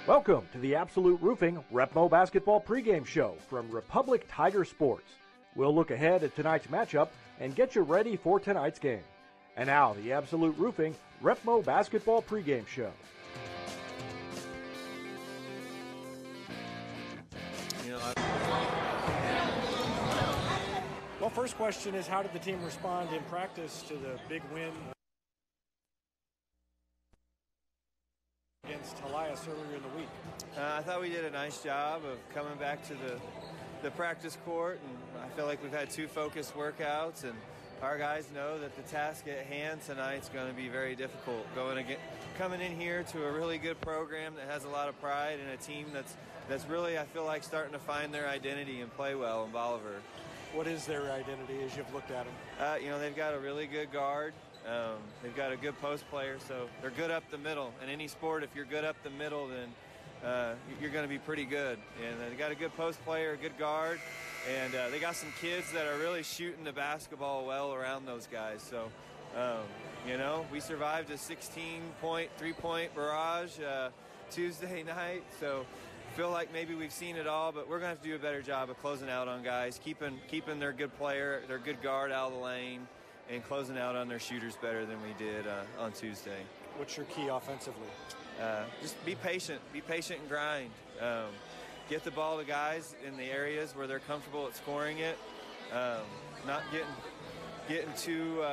Welcome to the Absolute Roofing Repmo Basketball pregame show from Republic Tiger Sports. We'll look ahead at tonight's matchup and get you ready for tonight's game. And now, the Absolute Roofing Repmo Basketball pregame show. Well, first question is, how did the team respond in practice to the big win against Elias earlier in the week? I thought we did a nice job of coming back to the practice court, and I feel like we've had 2 focused workouts, and our guys know that the task at hand tonight is going to be very difficult. Coming in here to a really good program that has a lot of pride, and a team that's really, I feel like, starting to find their identity and play well in Bolivar. What is their identity as you've looked at them? They've got a really good guard. They've got a good post player, so they're good up the middle. In any sport, if you're good up the middle, then you're going to be pretty good. And they got a good post player, a good guard, and they got some kids that are really shooting the basketball well around those guys. So, we survived a 16-point, 3-point barrage Tuesday night. So, feel like maybe we've seen it all, but we're going to have to do a better job of closing out on guys, keeping their good player, their good guard out of the lane, and closing out on their shooters better than we did on Tuesday. What's your key offensively? Just be patient and grind. Get the ball to guys in the areas where they're comfortable at scoring it. Not getting too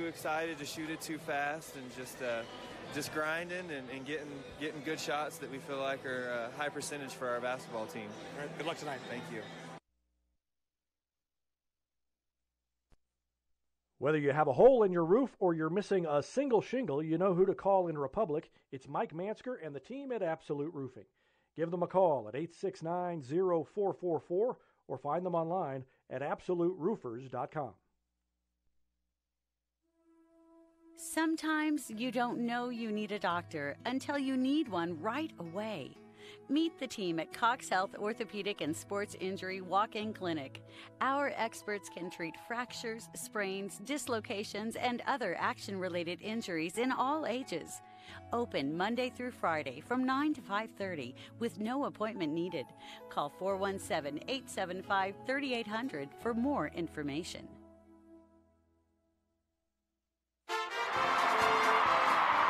excited to shoot it too fast, and just grinding and getting good shots that we feel like are a high percentage for our basketball team. All right, good luck tonight. Thank you. Whether you have a hole in your roof or you're missing a single shingle, you know who to call in Republic. It's Mike Mansker and the team at Absolute Roofing. Give them a call at 869-0444 or find them online at absoluteroofers.com. Sometimes you don't know you need a doctor until you need one right away. Meet the team at Cox Health Orthopedic and Sports Injury Walk-In Clinic. Our experts can treat fractures, sprains, dislocations, and other action-related injuries in all ages. Open Monday through Friday from 9 to 5:30 with no appointment needed. Call 417-875-3800 for more information.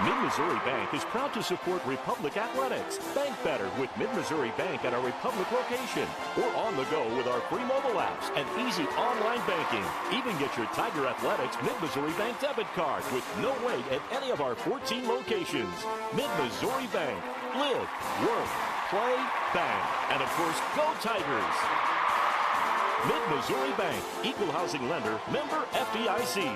Mid-Missouri Bank is proud to support Republic Athletics. Bank better with Mid-Missouri Bank at our Republic location, or on the go with our free mobile apps and easy online banking. Even get your Tiger Athletics Mid-Missouri Bank debit card with no wait at any of our 14 locations. Mid-Missouri Bank. Live, work, play, bank. And of course, go Tigers. Mid-Missouri Bank. Equal housing lender. Member FDIC.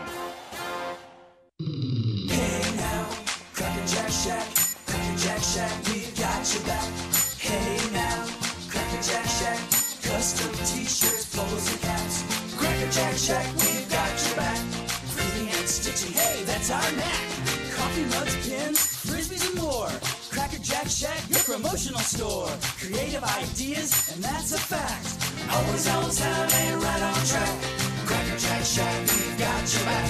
Hey now, Cracker Jack Shack, Cracker Jack Shack, we've got your back. Hey now, Cracker Jack Shack, custom t-shirts, polos and caps. Cracker Jack Shack, we've got your back. Reading and stitching, hey, that's our knack. Coffee mugs, pins, frisbees and more. Cracker Jack Shack, your promotional store. Creative ideas, and that's a fact. Always on time and right on track. Cracker Jack Shack, we've got your back.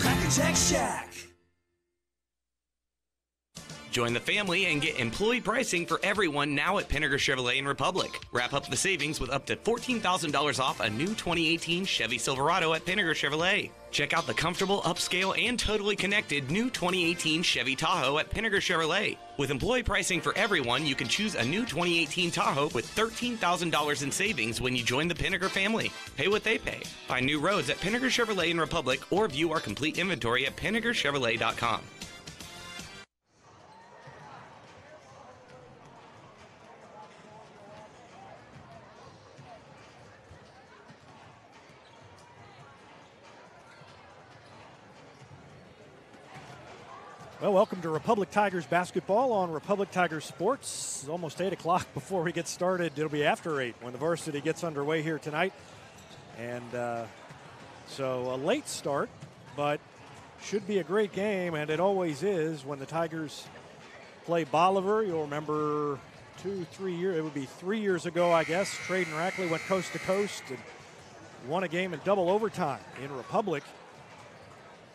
Cracker Jack Shack. Join the family and get employee pricing for everyone now at PINEGAR Chevrolet in Republic. Wrap up the savings with up to $14,000 off a new 2018 Chevy Silverado at PINEGAR Chevrolet. Check out the comfortable, upscale, and totally connected new 2018 Chevy Tahoe at PINEGAR Chevrolet. With employee pricing for everyone, you can choose a new 2018 Tahoe with $13,000 in savings when you join the PINEGAR family. Pay what they pay. Find new roads at PINEGAR Chevrolet in Republic or view our complete inventory at PINEGARChevrolet.com. Well, welcome to Republic Tigers basketball on Republic Tigers Sports. It's almost 8 o'clock before we get started. It'll be after 8 when the varsity gets underway here tonight. And so a late start, but should be a great game, and it always is when the Tigers play Bolivar. You'll remember 2-3 years, it would be 3 years ago, I guess. Trade and Rackley went coast to coast and won a game in double overtime in Republic.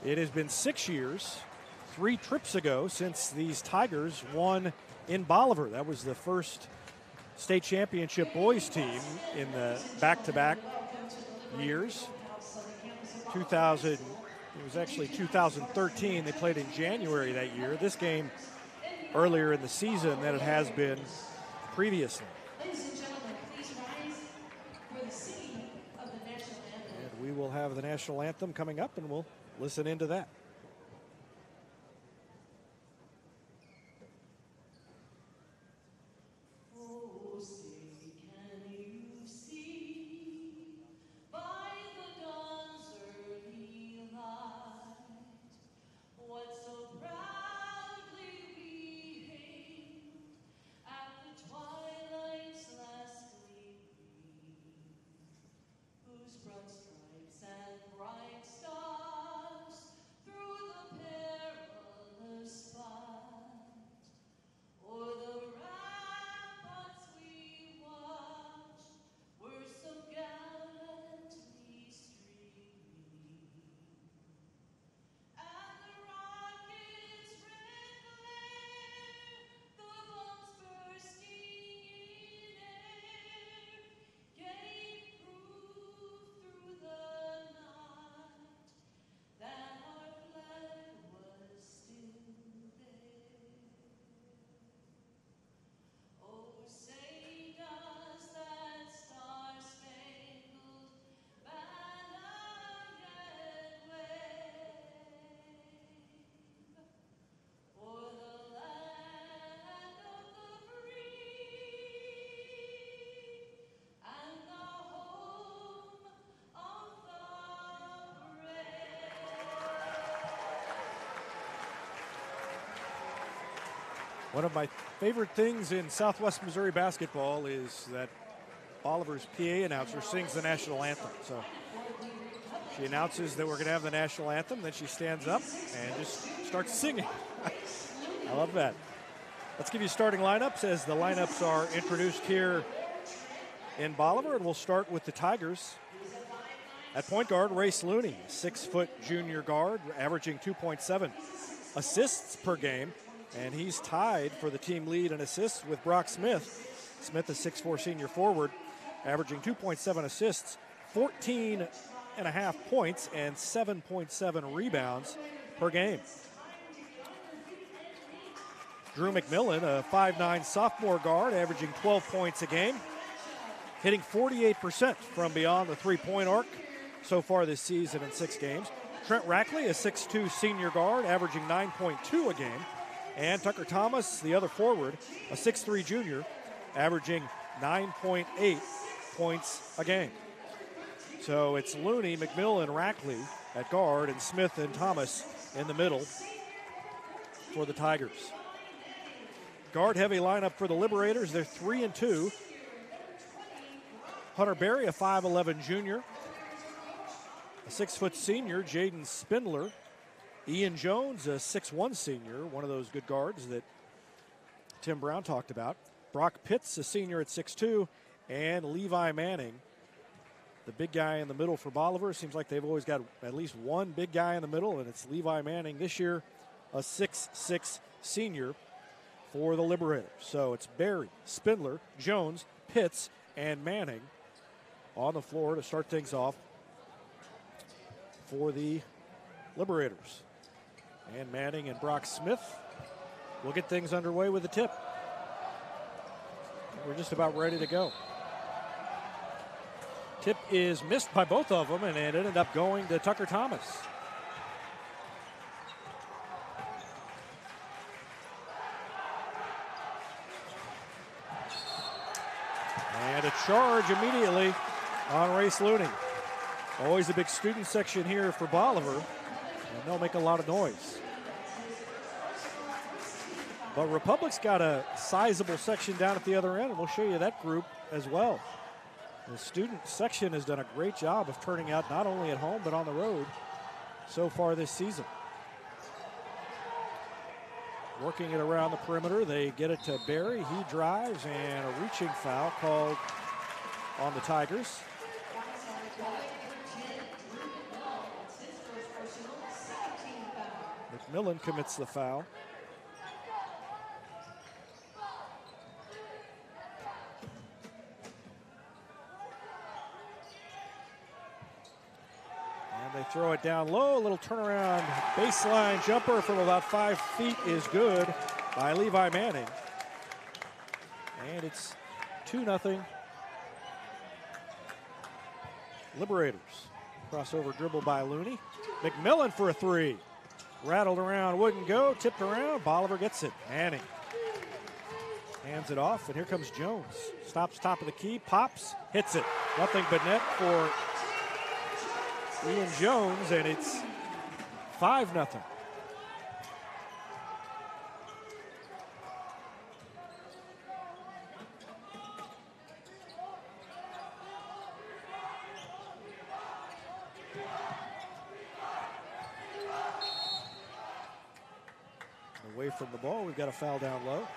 It has been 6 years 3 trips ago since these Tigers won in Bolivar. That was the first state championship boys team in the back-to-back years. 2000, it was actually 2013. They played in January that year. This game earlier in the season than it has been previously. And we will have the national anthem coming up, and we'll listen into that. One of my favorite things in Southwest Missouri basketball is that Bolivar's PA announcer sings the national anthem. So she announces that we're going to have the national anthem, then she stands up and just starts singing. I love that. Let's give you starting lineups as the lineups are introduced here in Bolivar, and we'll start with the Tigers. At point guard, Race Looney, 6-foot junior guard, averaging 2.7 assists per game. And he's tied for the team lead in assists with Brock Smith. Smith, a 6'4 senior forward, averaging 2.7 assists, 14.5 points, and 7.7 rebounds per game. Drew McMillan, a 5'9 sophomore guard, averaging 12 points a game, hitting 48% from beyond the three-point arc so far this season in 6 games. Trent Rackley, a 6'2 senior guard, averaging 9.2 a game. And Tucker Thomas, the other forward, a 6'3 junior, averaging 9.8 points a game. So it's Looney, McMillan, Rackley at guard, and Smith and Thomas in the middle for the Tigers. Guard-heavy lineup for the Liberators. They're 3-2. Hunter Berry, a 5'11 junior. A 6-foot senior, Jaden Spindler. Ian Jones, a 6'1 senior, one of those good guards that Tim Brown talked about. Brock Pitts, a senior at 6'2, and Levi Manning, the big guy in the middle for Bolivar. Seems like they've always got at least one big guy in the middle, and it's Levi Manning this year, a 6'6 senior for the Liberators. So it's Berry, Spindler, Jones, Pitts, and Manning on the floor to start things off for the Liberators. And Manning and Brock Smith will get things underway with the tip. We're just about ready to go. Tip is missed by both of them, and it ended up going to Tucker Thomas. And a charge immediately on Race Looney. Always a big student section here for Bolivar, and they'll make a lot of noise. But Republic's got a sizable section down at the other end, and we'll show you that group as well. The student section has done a great job of turning out not only at home but on the road so far this season. Working it around the perimeter, they get it to Berry. He drives, and a reaching foul called on the Tigers. McMillan commits the foul. And they throw it down low. A little turnaround baseline jumper from about 5 feet is good by Levi Manning. And it's 2-0. Liberators. Crossover dribble by Looney. McMillan for a three. Rattled around, wouldn't go, tipped around. Bolivar gets it. Manning hands it off, and here comes Jones. Stops top of the key, pops, hits it. Nothing but net for Ian Jones, and it's 5-0. Away from the ball, we've got a foul down low.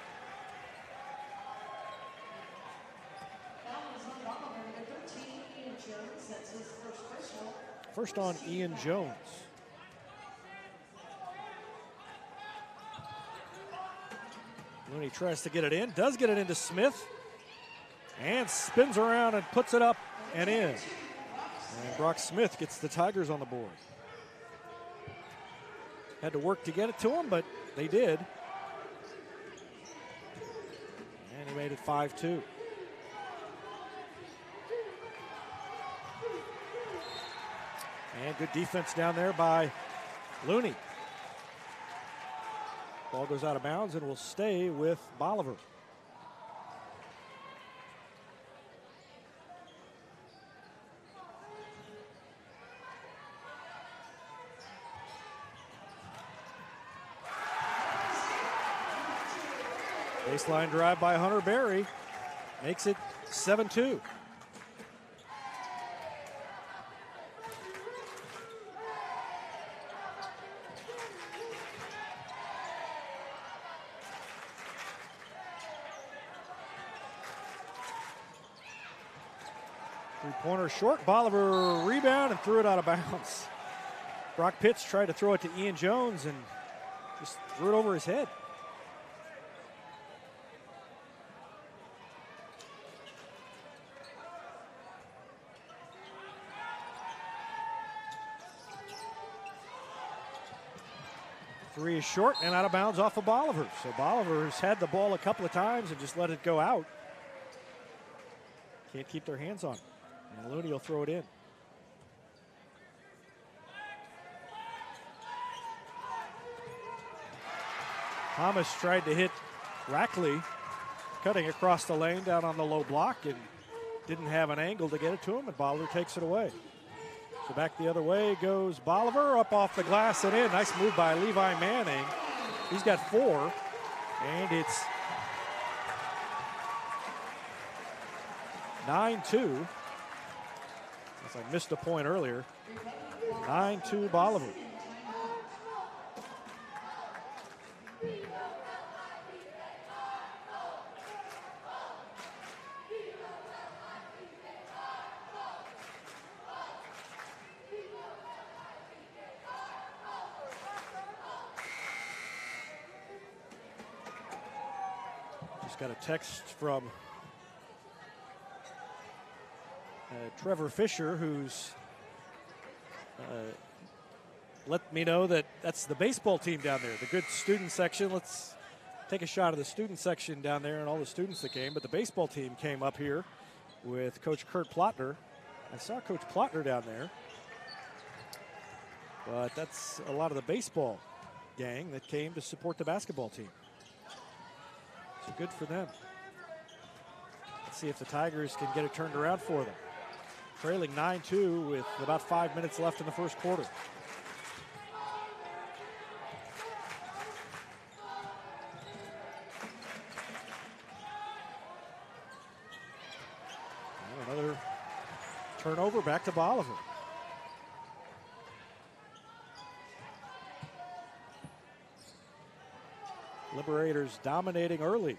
First on Ian Jones. Looney tries to get it in, does get it into Smith, and spins around and puts it up and in. And Brock Smith gets the Tigers on the board. Had to work to get it to him, but they did. And he made it 5-2. And good defense down there by Looney. Ball goes out of bounds and will stay with Bolivar. Baseline drive by Hunter Berry makes it 7-2. Three-pointer short. Bolivar rebound and threw it out of bounds. Brock Pitts tried to throw it to Ian Jones and just threw it over his head. Three is short and out of bounds off of Bolivar. So Bolivar's had the ball a couple of times and just let it go out. Can't keep their hands on it. And Looney will throw it in. Thomas tried to hit Rackley, cutting across the lane down on the low block, and didn't have an angle to get it to him, and Bolivar takes it away. So back the other way goes Bolivar, up off the glass and in. Nice move by Levi Manning. He's got 4, and it's 9-2. As I missed a point earlier. 9-2 Bolivar. Just got a text from Trevor Fisher, who's let me know that that's the baseball team down there, the good student section. Let's take a shot of the student section down there and all the students that came. But the baseball team came up here with Coach Kurt Plotner. I saw Coach Plotner down there. But that's a lot of the baseball gang that came to support the basketball team. So good for them. Let's see if the Tigers can get it turned around for them. Trailing 9-2 with about 5 minutes left in the first quarter. And another turnover back to Bolivar. Liberators dominating early.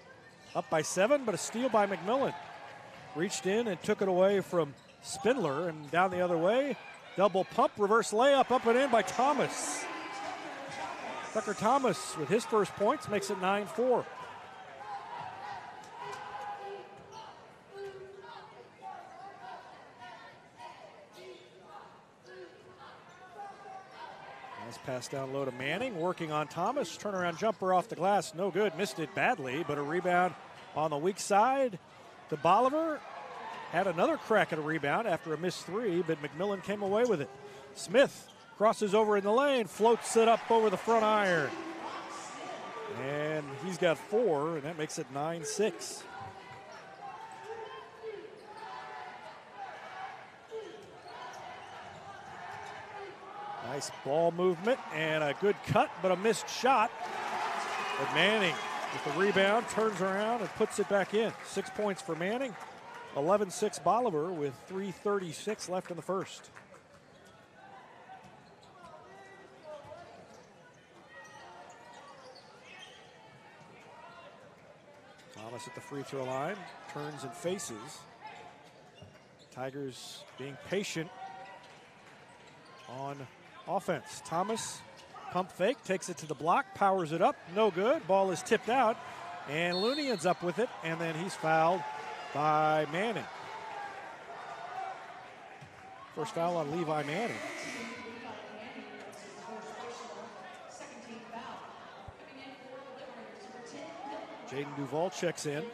Up by 7, but a steal by McMillan. Reached in and took it away from Spindler, and down the other way. Double pump, reverse layup, up and in by Thomas. Tucker Thomas with his first points makes it 9-4. Nice pass down low to Manning, working on Thomas. Turnaround jumper off the glass, no good. Missed it badly, but a rebound on the weak side to Bolivar. Had another crack at a rebound after a missed three, but McMillan came away with it. Smith crosses over in the lane, floats it up over the front iron. And he's got 4, and that makes it 9-6. Nice ball movement and a good cut, but a missed shot. But Manning with the rebound, turns around and puts it back in. 6 points for Manning, 11-6 Bolivar with 3:36 left in the first. Thomas at the free throw line, turns and faces. Tigers being patient on offense. Thomas, pump fake, takes it to the block, powers it up, no good. Ball is tipped out, and Looney ends up with it, and then he's fouled by Manning. First foul on Levi Manning. Jaden Duval checks in.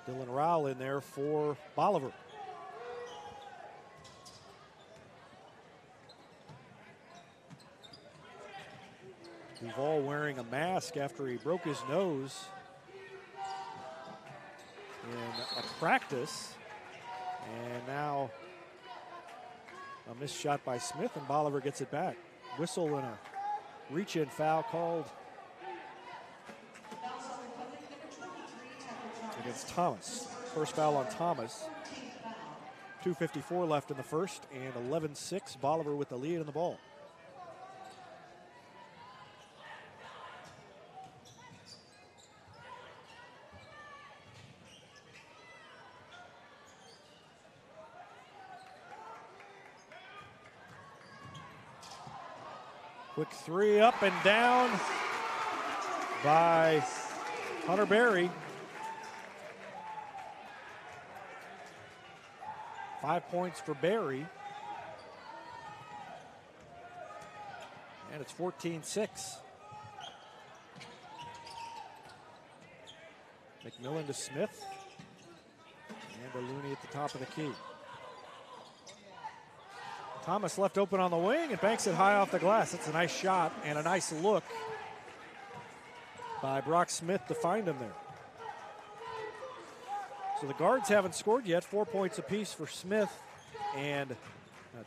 Dylan Rowell in there for Bolivar. Duval wearing a mask after he broke his nose in a practice. And now a missed shot by Smith, and Bolivar gets it back. Whistle and a reach-in foul called against Thomas. First foul on Thomas. 2:54 left in the first, and 11-6. Bolivar with the lead in the ball. Quick three up and down by Hunter Berry. 5 points for Berry. And it's 14-6. McMillan to Smith. And to Looney at the top of the key. Thomas left open on the wing and banks it high off the glass. That's a nice shot and a nice look by Brock Smith to find him there. So the guards haven't scored yet. 4 points apiece for Smith and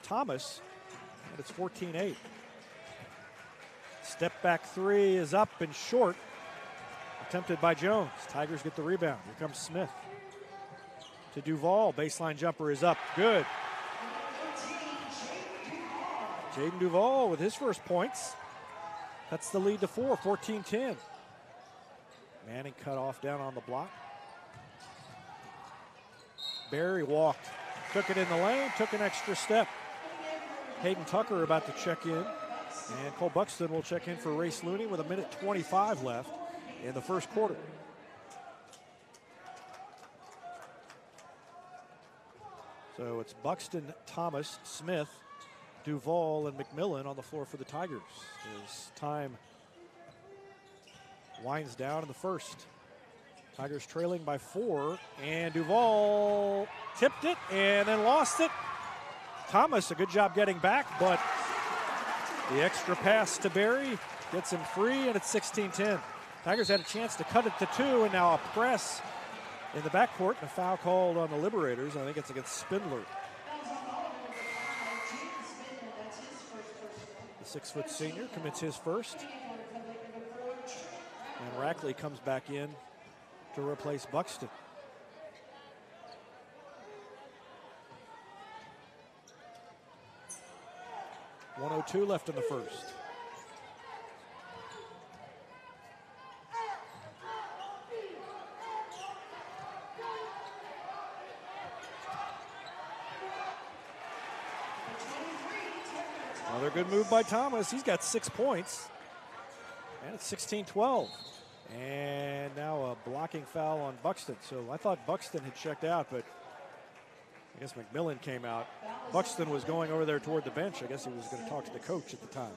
Thomas. And it's 14-8. Step back three is up and short. Attempted by Jones. Tigers get the rebound. Here comes Smith. To Duval. Baseline jumper is up. Good. Jaden Duval with his first points. That's the lead to 4, 14-10. Manning cut off down on the block. Berry walked, took it in the lane, took an extra step. Hayden Tucker about to check in, and Cole Buxton will check in for Race Looney with 1:25 left in the first quarter. So it's Buxton, Thomas, Smith, Duval, and McMillan on the floor for the Tigers as time winds down in the first. Tigers trailing by 4, and Duval tipped it and then lost it. Thomas, a good job getting back, but the extra pass to Berry gets him free, and it's 16-10. Tigers had a chance to cut it to 2, and now a press in the backcourt, and a foul called on the Liberators. I think it's against Spindler. The 6-foot senior commits his first. And Rackley comes back in to replace Buxton. .102 left in the first. Another good move by Thomas. He's got 6 points. And it's 16-12. And now a blocking foul on Buxton. So I thought Buxton had checked out, but I guess McMillan came out. Buxton was going over there toward the bench. I guess he was going to talk to the coach at the time.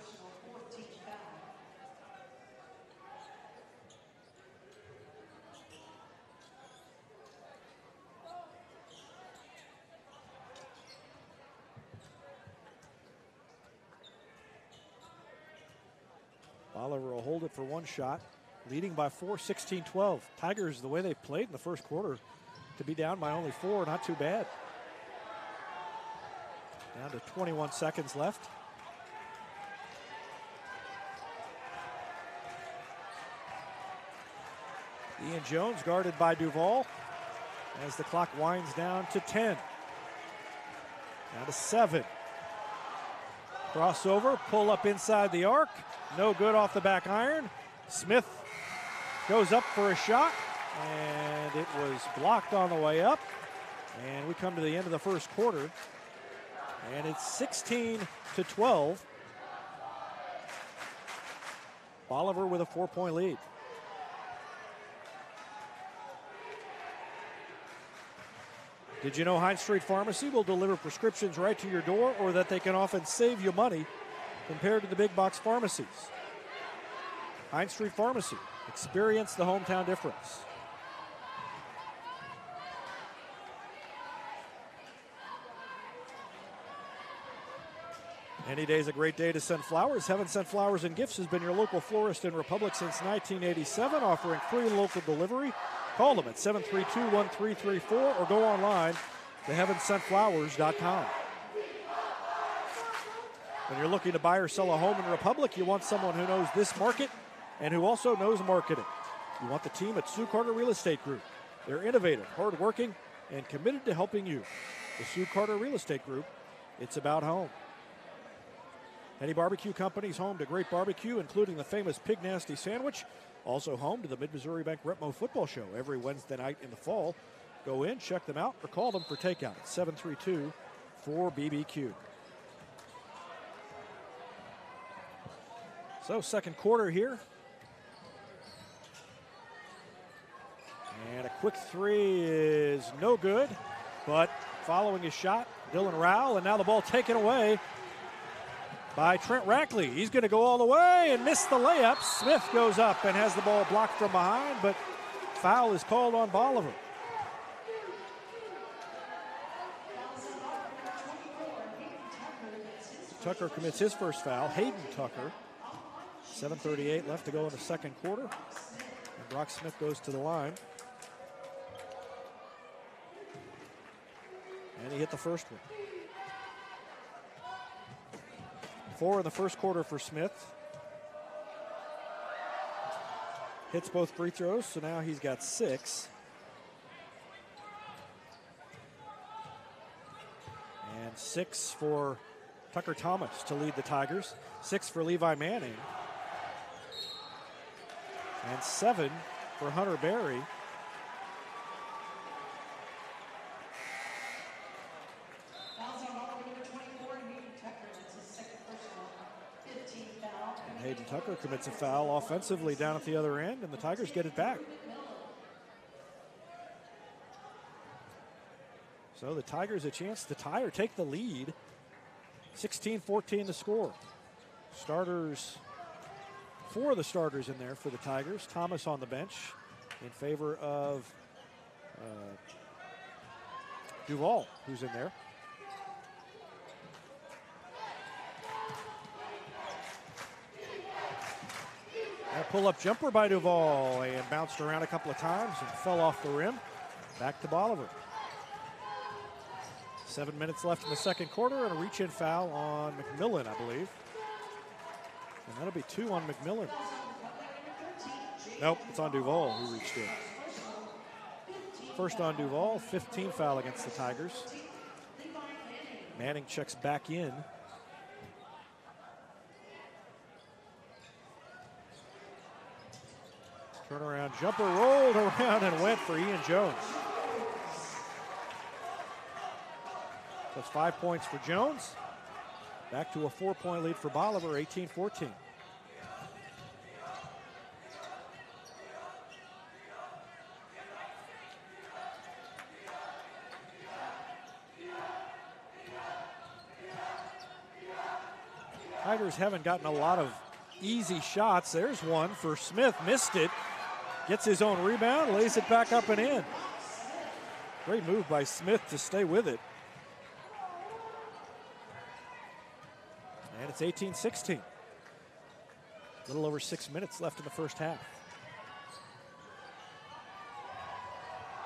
Bolivar will hold it for one shot, leading by 4, 16-12. Tigers, the way they played in the first quarter, to be down by only 4, not too bad. Down to 21 seconds left. Ian Jones guarded by Duval as the clock winds down to 10. Down to 7. Crossover, pull up inside the arc. No good off the back iron. Smith goes up for a shot, and it was blocked on the way up. And we come to the end of the first quarter, and it's 16-12. Bolivar with a 4-point lead. Did you know Hines Street Pharmacy will deliver prescriptions right to your door, or that they can often save you money compared to the big box pharmacies? Hines Street Pharmacy. Experience the hometown difference. Any day's a great day to send flowers. Heaven Sent Flowers and Gifts has been your local florist in Republic since 1987, offering free local delivery. Call them at 732-1334 or go online to heavensentflowers.com. When you're looking to buy or sell a home in Republic, you want someone who knows this market and who also knows marketing. You want the team at Sue Carter Real Estate Group. They're innovative, hardworking, and committed to helping you. The Sue Carter Real Estate Group, it's about home. Henny Barbecue Company's home to great barbecue, including the famous Pig Nasty Sandwich. Also home to the Mid-Missouri Bank Retmo Football Show every Wednesday night in the fall. Go in, check them out, or call them for takeout at 732-4BBQ. So, second quarter here. And a quick three is no good, but following his shot, Dylan Rowell, and now the ball taken away by Trent Rackley. He's going to go all the way and miss the layup. Smith goes up and has the ball blocked from behind, but foul is called on Bolivar. Tucker commits his first foul. Hayden Tucker. 7:38 left to go in the second quarter. And Brock Smith goes to the line. And he hit the first one. 4 in the first quarter for Smith. Hits both free throws, so now he's got 6. And 6 for Tucker Thomas to lead the Tigers. 6 for Levi Manning. And 7 for Hunter Berry. Hayden Tucker commits a foul offensively down at the other end, and the Tigers get it back. So the Tigers a chance to tie or take the lead. 16-14 the score. Starters, 4 of the starters in there for the Tigers. Thomas on the bench in favor of Duval, who's in there. A pull-up jumper by Duval and bounced around a couple of times and fell off the rim. Back to Bolivar. 7 minutes left in the second quarter and a reach-in foul on McMillan, I believe. And that'll be 2 on McMillan. Nope, it's on Duval who reached in. First on Duval, 15 foul against the Tigers. Manning checks back in. Turnaround jumper rolled around and went for Ian Jones. That's 5 points for Jones. Back to a 4-point lead for Bolivar, 18-14. Tigers haven't gotten a lot of easy shots. There's one for Smith, missed it. Gets his own rebound, lays it back up and in. Great move by Smith to stay with it. And it's 18-16. A little over 6 minutes left in the first half.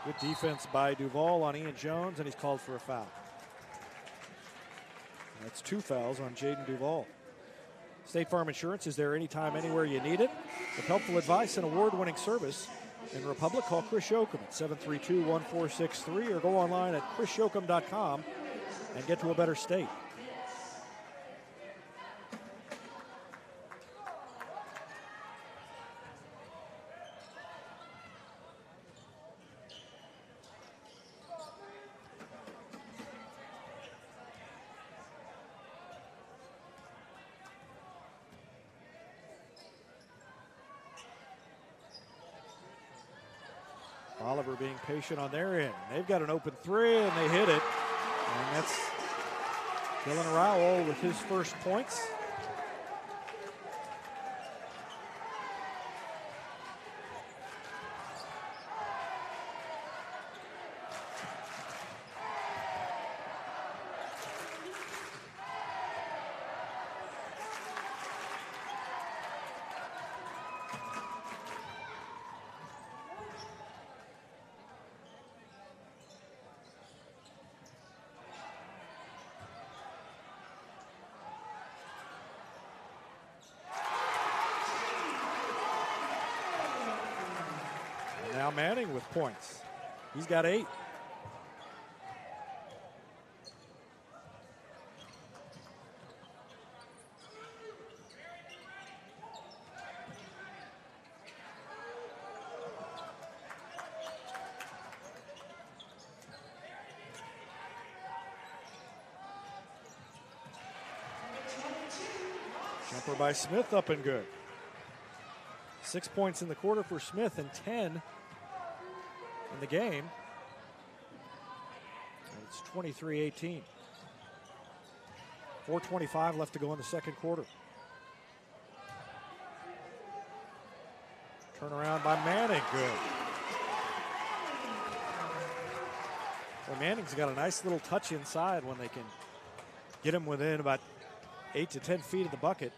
Good defense by Duval on Ian Jones, and he's called for a foul. That's 2 fouls on Jaden Duval. State Farm Insurance is there anytime, anywhere you need it. With helpful advice and award-winning service in Republic, call Chris YOCUM at 732-1463 or go online at chrisyocum.com and get to a better state. Bolivar being patient on their end. They've got an open 3 and they hit it. And that's Dylan Rowell with his first points. Now Manning with points. He's got 8. Jumper by Smith up and good. 6 points in the quarter for Smith and 10 in the game. And it's 23-18. 4:25 left to go in the second quarter. Turnaround by Manning, good. Well, Manning's got a nice little touch inside when they can get him within about 8 to 10 feet of the bucket.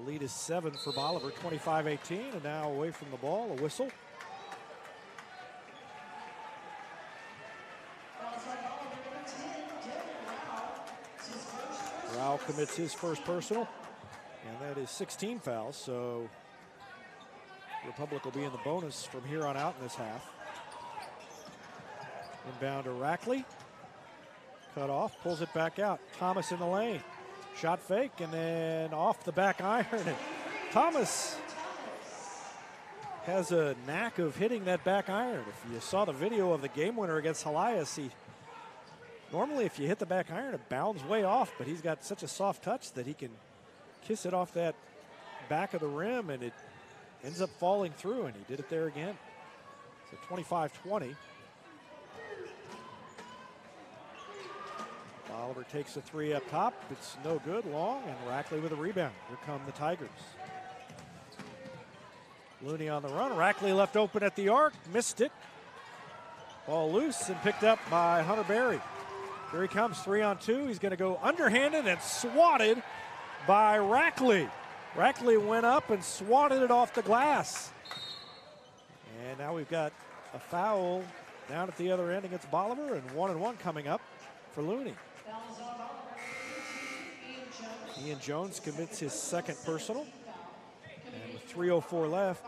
Lead is 7 for Bolivar, 25-18, and now away from the ball, a whistle. Rao commits his first personal, and that is 16 fouls, so Republic will be in the bonus from here on out in this half. Inbound to Rackley. Cut off, pulls it back out. Thomas in the lane. Shot fake, and then off the back iron. And Thomas has a knack of hitting that back iron. If you saw the video of the game winner against Elias, normally if you hit the back iron, it bounds way off, but he's got such a soft touch that he can kiss it off that back of the rim, and it ends up falling through, and he did it there again. So 25-20. Bolivar takes a 3 up top. It's no good, long, and Rackley with a rebound. Here come the Tigers. Looney on the run. Rackley left open at the arc, missed it. Ball loose and picked up by Hunter Berry. Here he comes, 3-on-2. He's going to go underhanded and swatted by Rackley. Rackley went up and swatted it off the glass. And now we've got a foul down at the other end against Bolivar, and 1-and-1 coming up for Looney. Ian Jones commits his second personal. And with 3:04 left,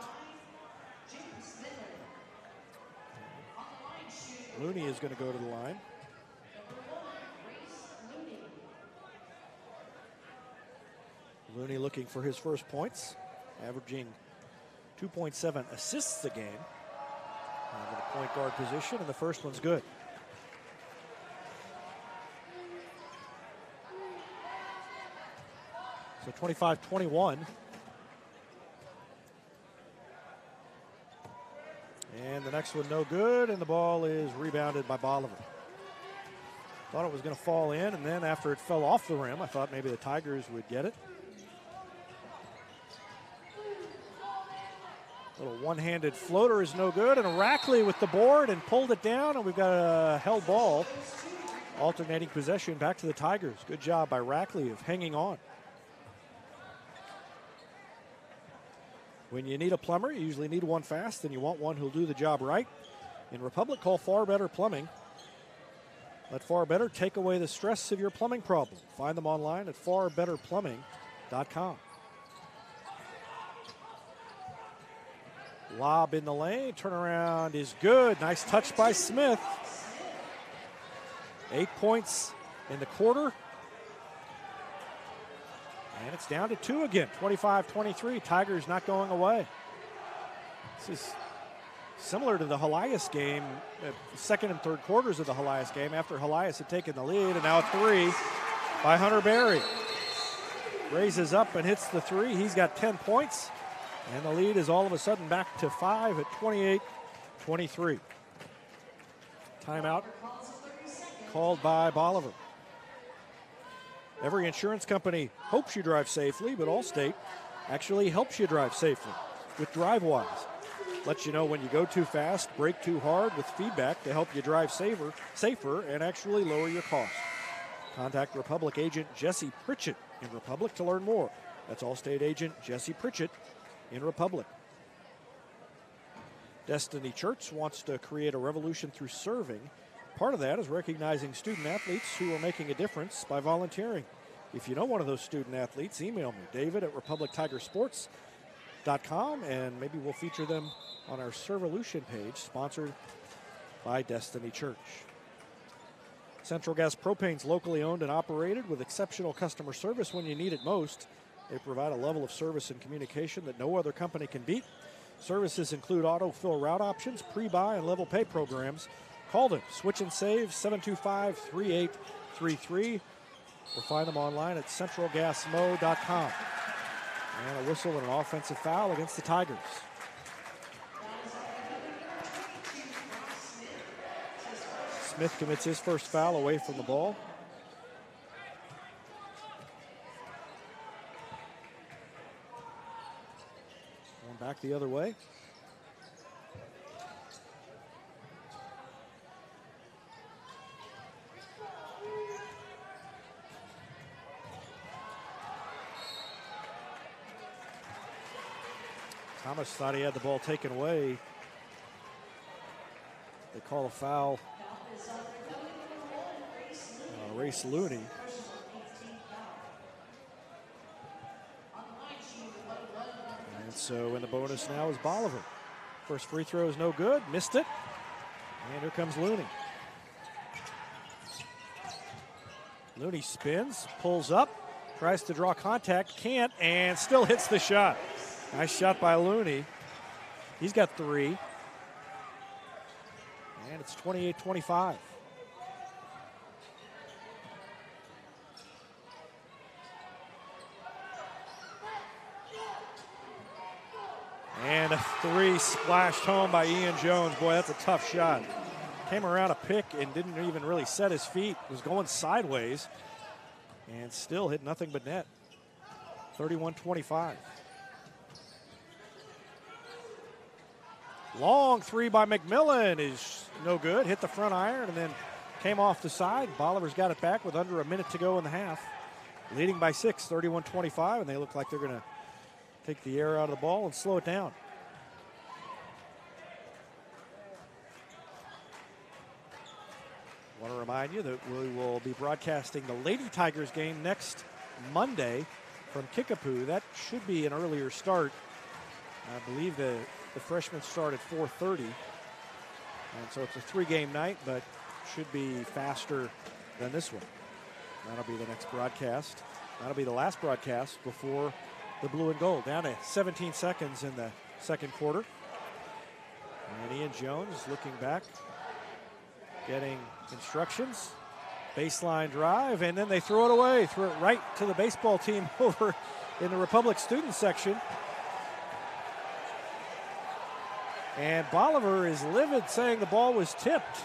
Looney is going to go to the line. Looney looking for his first points, averaging 2.7 assists a game. Out of the point guard position, and the first one's good. So 25-21. And the next one no good, and the ball is rebounded by Bolivar. Thought it was going to fall in, and then after it fell off the rim, I thought maybe the Tigers would get it. Little one-handed floater is no good, and Rackley with the board and pulled it down, and we've got a held ball. Alternating possession back to the Tigers. Good job by Rackley of hanging on. When you need a plumber, you usually need one fast, and you want one who'll do the job right. In Republic, call Far Better Plumbing. Let Far Better take away the stress of your plumbing problem. Find them online at farbetterplumbing.com. Lob in the lane, turnaround is good. Nice touch by Smith. 8 points in the quarter. And it's down to 2 again, 25-23. Tigers not going away. This is similar to the Helias game, second and third quarters of the Helias game, after Helias had taken the lead, and now 3 by Hunter Berry. Raises up and hits the 3. He's got 10 points. And the lead is all of a sudden back to 5 at 28-23. Timeout called by Bolivar. Every insurance company hopes you drive safely, but Allstate actually helps you drive safely with DriveWise. Lets you know when you go too fast, brake too hard with feedback to help you drive safer, and actually lower your cost. Contact Republic agent Jesse Pritchett in Republic to learn more. That's Allstate agent Jesse Pritchett in Republic. Destiny Church wants to create a revolution through serving. Part of that is recognizing student athletes who are making a difference by volunteering. If you know one of those student athletes, email me, David at republictigersports.com, and maybe we'll feature them on our Servolution page, sponsored by Destiny Church. Central Gas Propane's locally owned and operated with exceptional customer service when you need it most. They provide a level of service and communication that no other company can beat. Services include auto-fill route options, pre-buy, and level pay programs. Call them, Switch and Save, 725-3833, or find them online at centralgasmo.com. And a whistle and an offensive foul against the Tigers. Smith commits his first foul away from the ball. Back the other way. Thomas thought he had the ball taken away. They call a foul on Race Looney. So in the bonus now is Bolivar. First free throw is no good, missed it. And here comes Looney. Looney spins, pulls up, tries to draw contact, can't, and still hits the shot. Nice shot by Looney. He's got 3. And it's 28-25. And a 3 splashed home by Ian Jones. Boy, that's a tough shot. Came around a pick and didn't even really set his feet. Was going sideways and still hit nothing but net. 31-25. Long 3 by McMillan is no good. Hit the front iron and then came off the side. Bolivar's got it back with under a minute to go in the half. Leading by 6, 31-25, and they look like they're going to take the air out of the ball and slow it down. I want to remind you that we will be broadcasting the Lady Tigers game next Monday from Kickapoo. That should be an earlier start. I believe the freshmen start at 4:30. And so it's a 3-game night, but should be faster than this one. That'll be the next broadcast. That'll be the last broadcast before the blue and gold. Down to 17 seconds in the second quarter. And Ian Jones looking back, getting instructions. Baseline drive, and then they throw it away. Throw it right to the baseball team over in the Republic student section. And Bolivar is livid, saying the ball was tipped.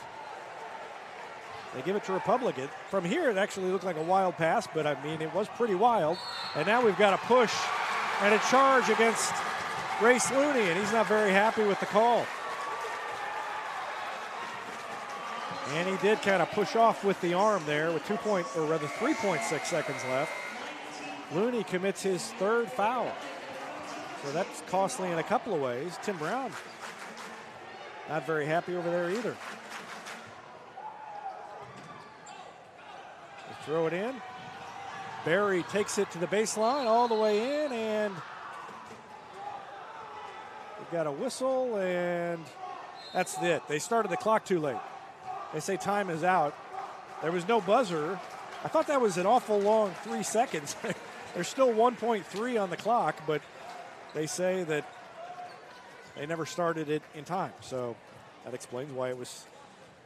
They give it to Republic. From here, it actually looked like a wild pass, but I mean, it was pretty wild. And now we've got a push and a charge against Grace Looney, and he's not very happy with the call. And he did kind of push off with the arm there with 3.6 seconds left. Looney commits his third foul. So that's costly in a couple of ways. Tim Brown not very happy over there either. They throw it in. Barry takes it to the baseline all the way in, and we've got a whistle, and that's it. They started the clock too late. They say time is out. There was no buzzer. I thought that was an awful long 3 seconds. There's still 1.3 on the clock, but they say that they never started it in time. So that explains why it was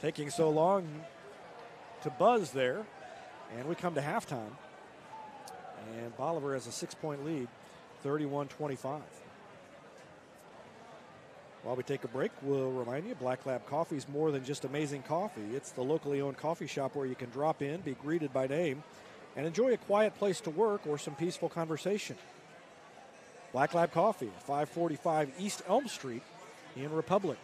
taking so long to buzz there. And we come to halftime. And Bolivar has a 6-point lead, 31-25. While we take a break, we'll remind you, Black Lab Coffee is more than just amazing coffee. It's the locally owned coffee shop where you can drop in, be greeted by name, and enjoy a quiet place to work or some peaceful conversation. Black Lab Coffee, 545 East Elm Street in Republic.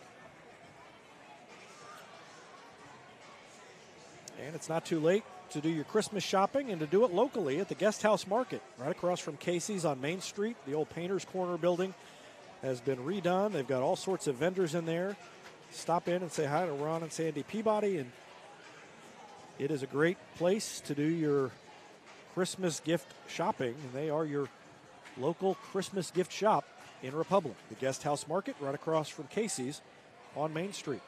And it's not too late to do your Christmas shopping and to do it locally at the Guest House Market, right across from Casey's on Main Street. The old Painters Corner building has been redone. They've got all sorts of vendors in there. Stop in and say hi to Ron and Sandy Peabody, and it is a great place to do your Christmas gift shopping, and they are your local Christmas gift shop in Republic. The Guest House Market right across from Casey's on Main Street.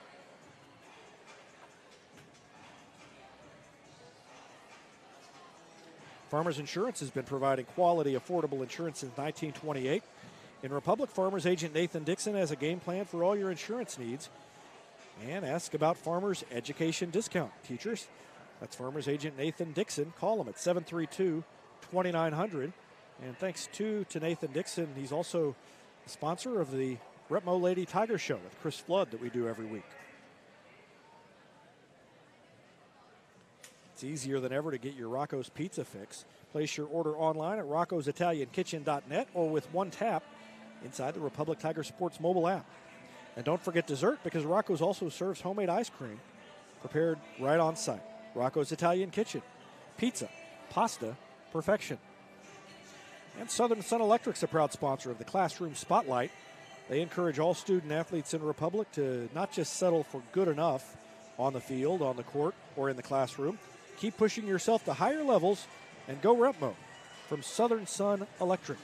Farmers Insurance has been providing quality, affordable insurance since 1928. In Republic, Farmers Agent Nathan Dixon has a game plan for all your insurance needs. And ask about Farmers Education Discount. Teachers, that's Farmers Agent Nathan Dixon. Call him at 732-2900. And thanks to Nathan Dixon, he's also the sponsor of the Retmo Lady Tiger Show with Chris Flood that we do every week. It's easier than ever to get your Rocco's Pizza fix. Place your order online at roccositaliankitchen.net or with one tap inside the Republic Tiger Sports mobile app. And don't forget dessert, because Rocco's also serves homemade ice cream prepared right on site. Rocco's Italian Kitchen. Pizza, pasta, perfection. And Southern Sun Electric's a proud sponsor of the Classroom Spotlight. They encourage all student athletes in Republic to not just settle for good enough on the field, on the court, or in the classroom. Keep pushing yourself to higher levels and go Repmo from Southern Sun Electric.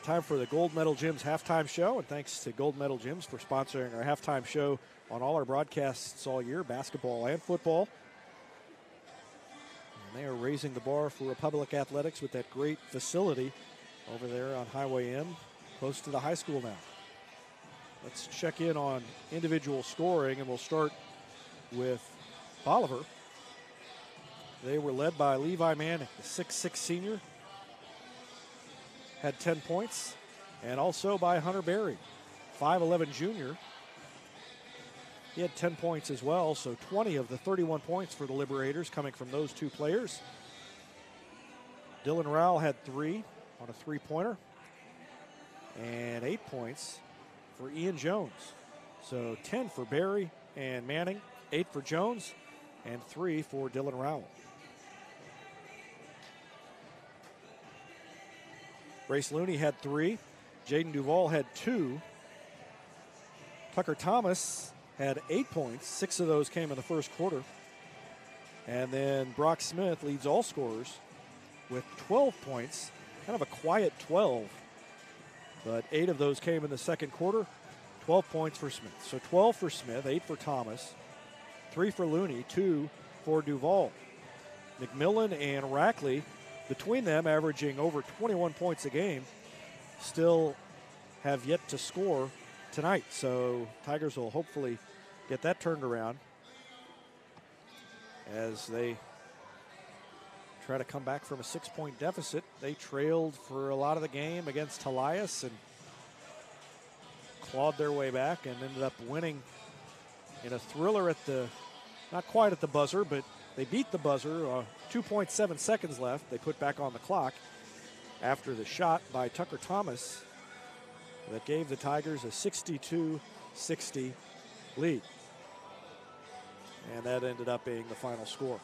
Time for the Gold Medal Gyms halftime show, and thanks to Gold Medal Gyms for sponsoring our halftime show on all our broadcasts all year, basketball and football. And they are raising the bar for Republic Athletics with that great facility over there on Highway M, close to the high school now. Let's check in on individual scoring, and we'll start with Bolivar. They were led by Levi Manning, the 6'6 senior, had 10 points, and also by Hunter Berry, 5'11 junior. He had 10 points as well, so 20 of the 31 points for the Liberators coming from those two players. Dylan Rowell had 3 on a three-pointer, and 8 points for Ian Jones. So 10 for Berry and Manning, 8 for Jones, and 3 for Dylan Rowell. Grace Looney had 3. Jaden Duvall had 2. Tucker Thomas had 8 points. 6 of those came in the first quarter. And then Brock Smith leads all scorers with 12 points. Kind of a quiet 12. But 8 of those came in the second quarter. 12 points for Smith. So 12 for Smith, 8 for Thomas, 3 for Looney, 2 for Duvall. McMillan and Rackley, between them averaging over 21 points a game, still have yet to score tonight. So Tigers will hopefully get that turned around as they try to come back from a 6-point deficit. They trailed for a lot of the game against Elias and clawed their way back and ended up winning in a thriller at the, not quite at the buzzer, but they beat the buzzer. 2.7 seconds left. They put back on the clock after the shot by Tucker Thomas that gave the Tigers a 62-60 lead. And that ended up being the final score.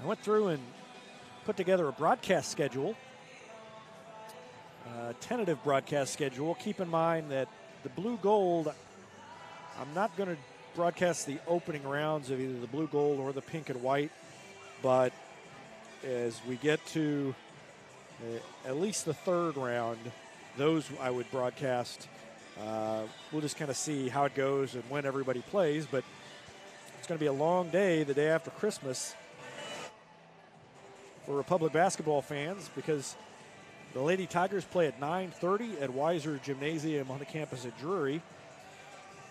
I went through and put together a broadcast schedule, tentative broadcast schedule. Keep in mind that the blue gold, I'm not going to broadcast the opening rounds of either the blue gold or the pink and white, but as we get to at least the third round, those I would broadcast. We'll just kind of see how it goes and when everybody plays, but it's going to be a long day the day after Christmas for Republic basketball fans because the Lady Tigers play at 9:30 at Weiser Gymnasium on the campus at Drury.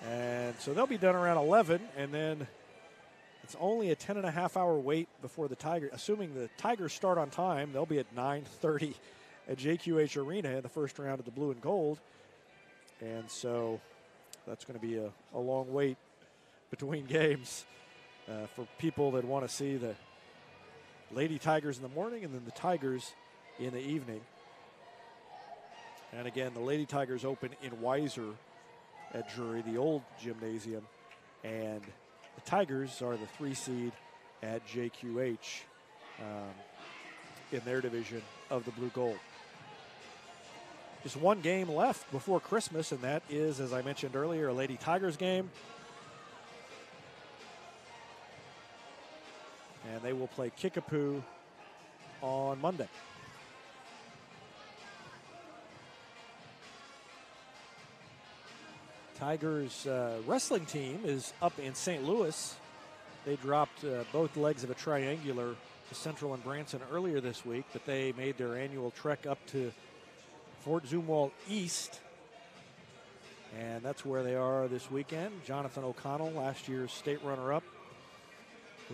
And so they'll be done around 11, and then it's only a 10.5-hour wait before the Tigers. Assuming the Tigers start on time, they'll be at 9:30 at JQH Arena in the first round of the blue and gold. And so that's going to be a long wait between games for people that want to see the Lady Tigers in the morning and then the Tigers in the evening. And again, the Lady Tigers open in Weiser at Drury, the old gymnasium, and the Tigers are the 3 seed at JQH in their division of the blue gold. Just one game left before Christmas, and that is, as I mentioned earlier, a Lady Tigers game. And they will play Kickapoo on Monday. Tigers wrestling team is up in St. Louis. They dropped both legs of a triangular to Central and Branson earlier this week, but they made their annual trek up to Fort Zumwalt East, and that's where they are this weekend. Jonathan O'Connell, last year's state runner-up,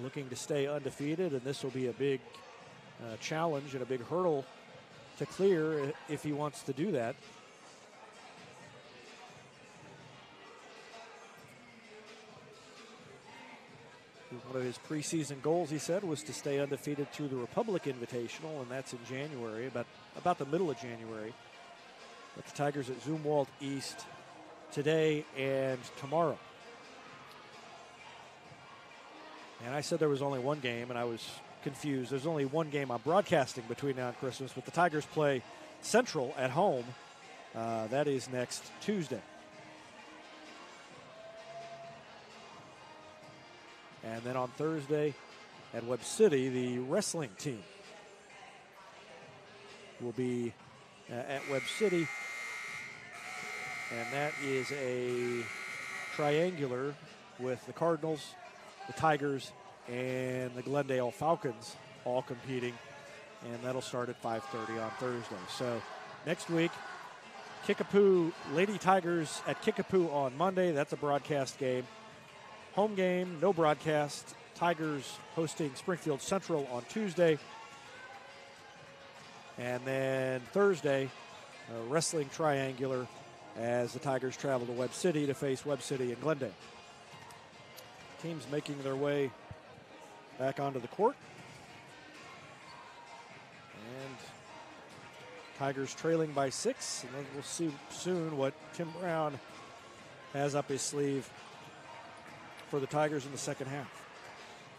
looking to stay undefeated, and this will be a big challenge and a big hurdle to clear if he wants to do that. One of his preseason goals, he said, was to stay undefeated through the Republic Invitational, and that's in January, about the middle of January. But the Tigers at Zumwalt East today and tomorrow. And I said there was only one game, and I was confused. There's only one game I'm broadcasting between now and Christmas, but the Tigers play Central at home. That is next Tuesday. And then on Thursday at Webb City, the wrestling team will be at Webb City. And that is a triangular with the Cardinals, the Tigers, and the Glendale Falcons all competing. And that'll start at 5:30 on Thursday. So next week, Kickapoo, Lady Tigers at Kickapoo on Monday. That's a broadcast game. Home game, no broadcast. Tigers hosting Springfield Central on Tuesday. And then Thursday, wrestling triangular as the Tigers travel to Webb City to face Webb City and Glendale. Teams making their way back onto the court. And Tigers trailing by 6. And then we'll see soon what Tim Brown has up his sleeve for the Tigers in the second half.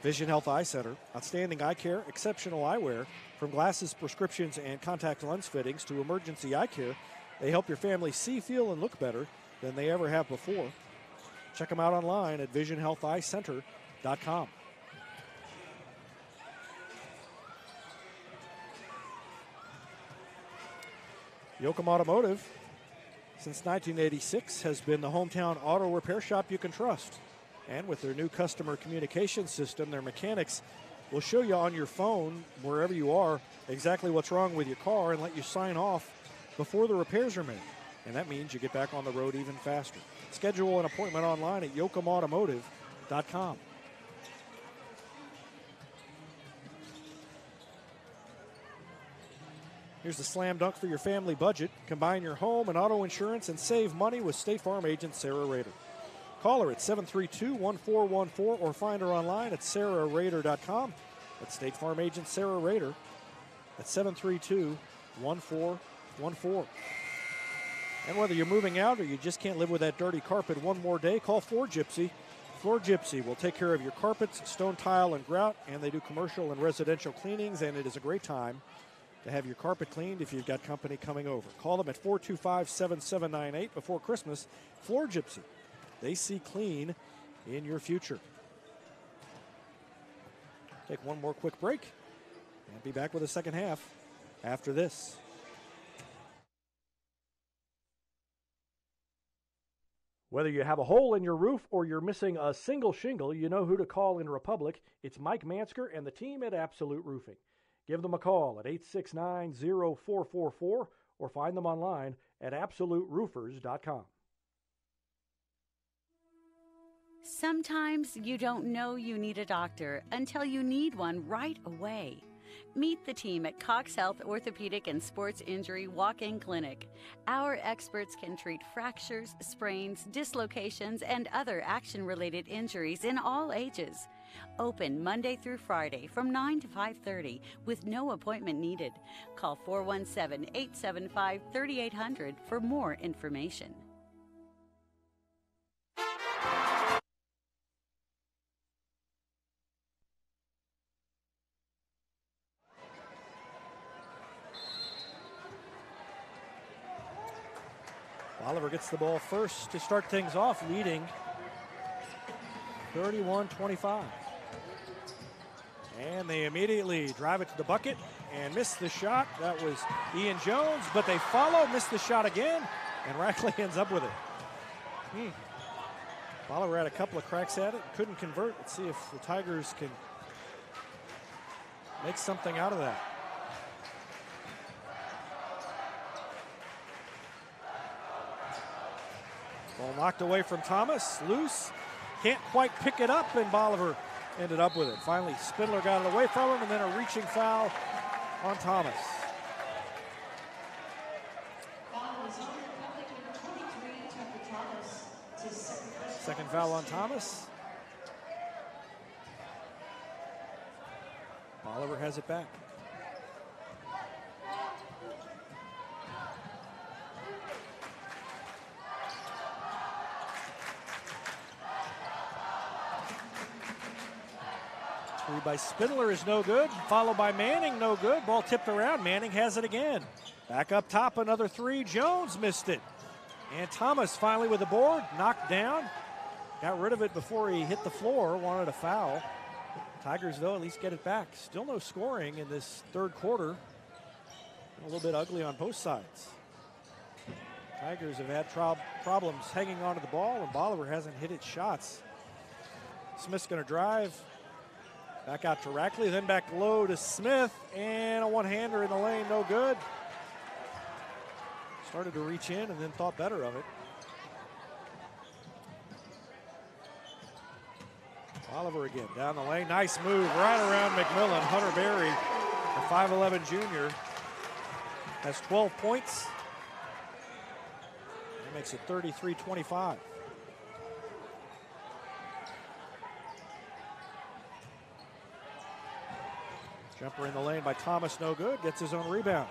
Vision Health Eye Center, outstanding eye care, exceptional eyewear, from glasses, prescriptions, and contact lens fittings to emergency eye care. They help your family see, feel, and look better than they ever have before. Check them out online at visionhealtheyecenter.com. YOCUM Automotive, since 1986, has been the hometown auto repair shop you can trust. And with their new customer communication system, their mechanics will show you on your phone, wherever you are, exactly what's wrong with your car and let you sign off before the repairs are made. and that means you get back on the road even faster. Schedule an appointment online at YOCUMAutomotive.com. Here's the slam dunk for your family budget. Combine your home and auto insurance and save money with State Farm agent Sarah Rader. Call her at 732-1414 or find her online at sarahrader.com. That's State Farm agent Sarah Rader at 732-1414. And whether you're moving out or you just can't live with that dirty carpet one more day, call Floor Gypsy. Floor Gypsy will take care of your carpets, stone tile, and grout, and they do commercial and residential cleanings, and it is a great time to have your carpet cleaned if you've got company coming over. Call them at 425-7798 before Christmas. Floor Gypsy. They see clean in your future. Take one more quick break and be back with the second half after this. Whether you have a hole in your roof or you're missing a single shingle, you know who to call in Republic. It's Mike Mansker and the team at Absolute Roofing. Give them a call at 869-0444 or find them online at absoluteroofers.com. Sometimes you don't know you need a doctor until you need one right away. Meet the team at Cox Health Orthopedic and Sports Injury Walk-In Clinic. Our experts can treat fractures, sprains, dislocations, and other action-related injuries in all ages. Open Monday through Friday from 9 to 5:30 with no appointment needed. Call 417-875-3800 for more information. Bolivar gets the ball first to start things off, leading 31-25. And they immediately drive it to the bucket and miss the shot. That was Ian Jones, but they follow, miss the shot again, and Rackley ends up with it. Bolivar had a couple of cracks at it, couldn't convert. Let's see if the Tigers can make something out of that. Ball knocked away from Thomas, loose, can't quite pick it up, and Bolivar ended up with it. Finally, Spindler got it away from him, and then a reaching foul on Thomas. Second foul on Thomas. Bolivar has it back. Three by Spindler is no good, followed by Manning, no good. Ball tipped around, Manning has it again. Back up top, another three, Jones missed it. And Thomas finally with the board, knocked down. Got rid of it before he hit the floor, wanted a foul. Tigers, though, at least get it back. Still no scoring in this third quarter. A little bit ugly on both sides. Tigers have had problems hanging onto the ball, and Bolivar hasn't hit its shots. Smith's going to drive. Back out to Rackley, then back low to Smith, and a one-hander in the lane, no good. Started to reach in and then thought better of it. Bolivar again, down the lane, nice move right around McMillan. Hunter Berry, the 5'11 junior, has 12 points. That makes it 33-25. Jumper in the lane by Thomas, no good, gets his own rebound.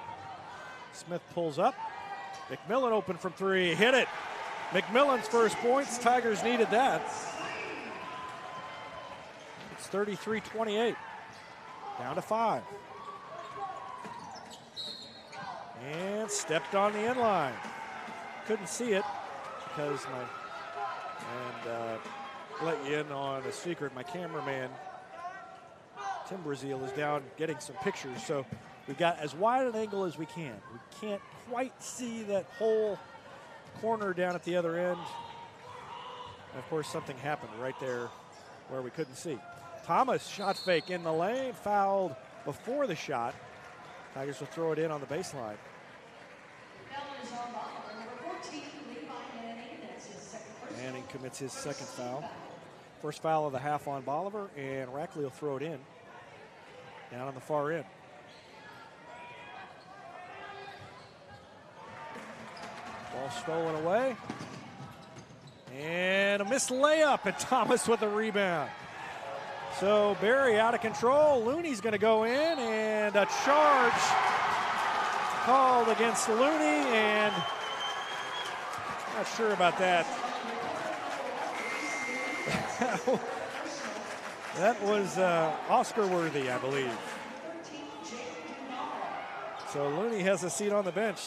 Smith pulls up. McMillan open from three, hit it. McMillan's first points, Tigers needed that. It's 33-28, down to 5. And stepped on the end line. Couldn't see it because let you in on a secret, my cameraman, Tim Brazil, is down getting some pictures, so we've got as wide an angle as we can. We can't quite see that whole corner down at the other end. And of course, something happened right there where we couldn't see. Thomas, shot fake in the lane, fouled before the shot. Tigers will throw it in on the baseline. commits his second foul. First foul of the half on Bolivar, and Rackley will throw it in. Down on the far end. Ball stolen away. And a missed layup, and Thomas with a rebound. So Barry out of control. Looney's going to go in, and a charge called against Looney, and not sure about that. That was Oscar worthy, I believe. So Looney has a seat on the bench.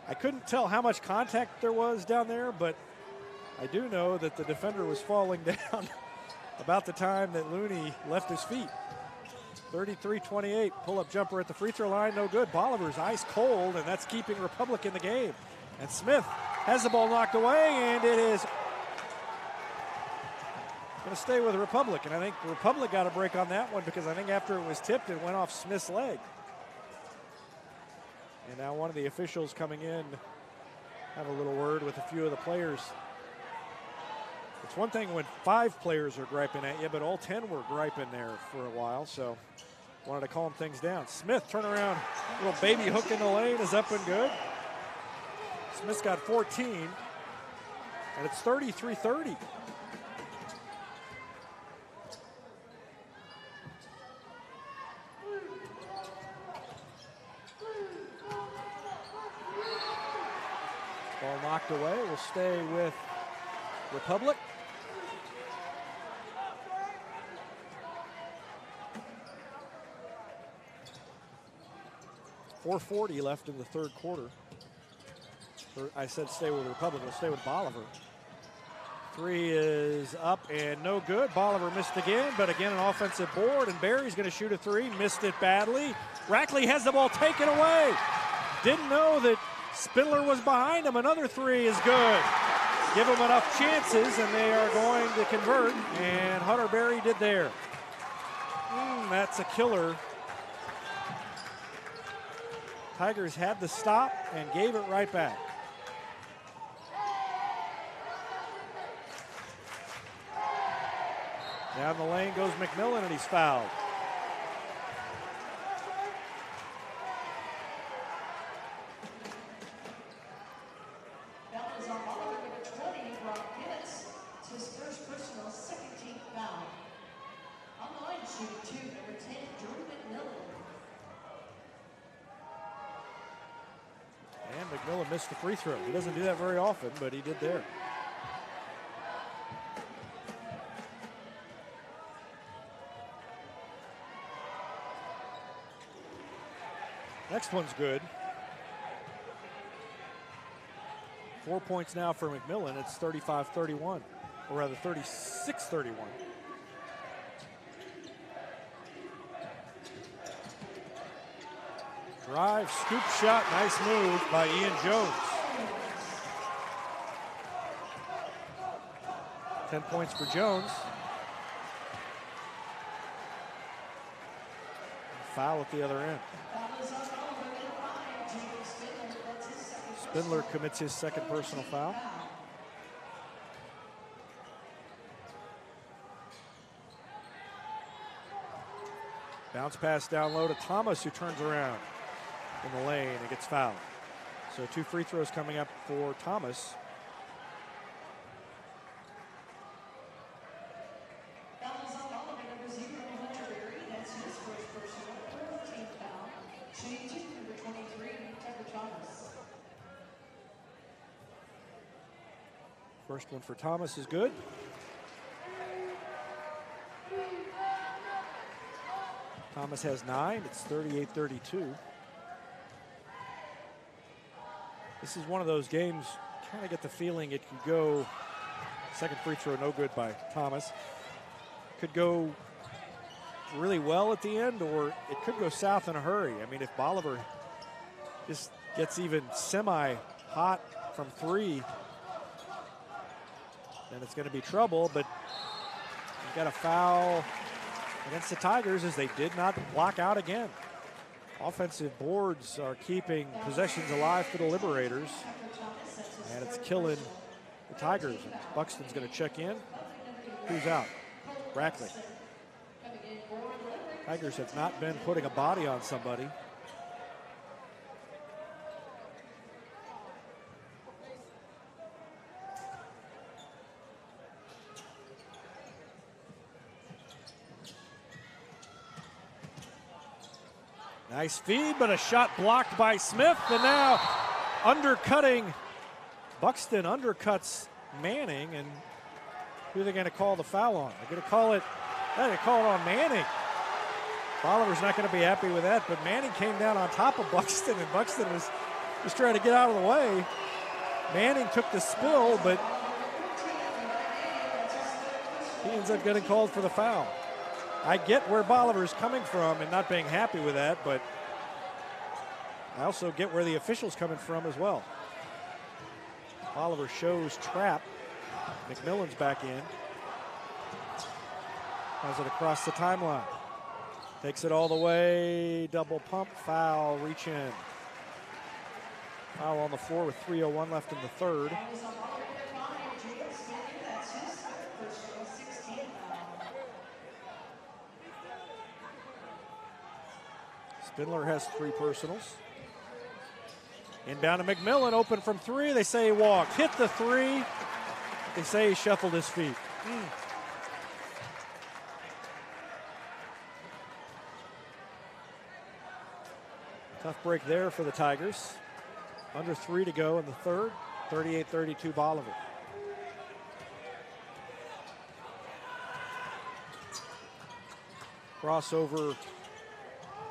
I couldn't tell how much contact there was down there, but I do know that the defender was falling down about the time that Looney left his feet. 33-28, pull-up jumper at the free throw line, no good. Bolivar's ice cold, and that's keeping Republic in the game. And Smith has the ball knocked away, and it is going to stay with Republic. And I think Republic got a break on that one because I think after it was tipped, it went off Smith's leg. And now one of the officials coming in, have a little word with a few of the players. It's one thing when 5 players are griping at you, but all 10 were griping there for a while, so wanted to calm things down. Smith, turnaround, little baby hook in the lane is up and good. Smith's got 14, and it's 33-30. Ball knocked away, will stay with Republic. .440 left in the third quarter. I said stay with Republic, we'll stay with Bolivar. Three is up and no good. Bolivar missed again, but again an offensive board, and Barry's going to shoot a three, missed it badly. Rackley has the ball taken away. Didn't know that Spindler was behind him. Another three is good. Give them enough chances, and they are going to convert, and Hunter Barry did there. That's a killer. Tigers had the stop and gave it right back. Down the lane goes McMillan, and he's fouled. McMillan missed the free throw. He doesn't do that very often, but he did there. Next one's good. 4 points now for McMillan. It's 35-31, or rather 36-31. Drive, scoop shot, nice move by Ian Jones. 10 points for Jones. Foul at the other end. Spindler commits his second personal foul. Bounce pass down low to Thomas, who turns around in the lane and gets fouled. So 2 free throws coming up for Thomas. First one for Thomas is good. Thomas has 9. It's 38-32. This is one of those games, kind of get the feeling it could go, second free throw no good by Thomas. Could go really well at the end, or it could go south in a hurry. I mean, if Bolivar just gets even semi-hot from 3, then it's going to be trouble, but you've got a foul against the Tigers as they did not block out again. Offensive boards are keeping possessions alive for the Liberators. And it's killing the Tigers. And Buxton's going to check in. Who's out? Brackley. Tigers have not been putting a body on somebody. Nice feed, but a shot blocked by Smith, and now undercutting. Buxton undercuts Manning, and who are they going to call the foul on? They're going to call it on Manning. Bolivar's not going to be happy with that, but Manning came down on top of Buxton, and Buxton was just trying to get out of the way. Manning took the spill, but he ends up getting called for the foul. I get where Bolivar's coming from and not being happy with that, but I also get where the official's coming from as well. Bolivar shows trap. McMillan's back in. Has it across the timeline. Takes it all the way. Double pump, foul, reach in. Foul on the floor with 3:01 left in the third. Spindler has 3 personals. Inbound to McMillan, open from 3. They say he walked. Hit the 3. They say he shuffled his feet. Tough break there for the Tigers. Under 3 to go in the third. 38-32 Bolivar. Crossover.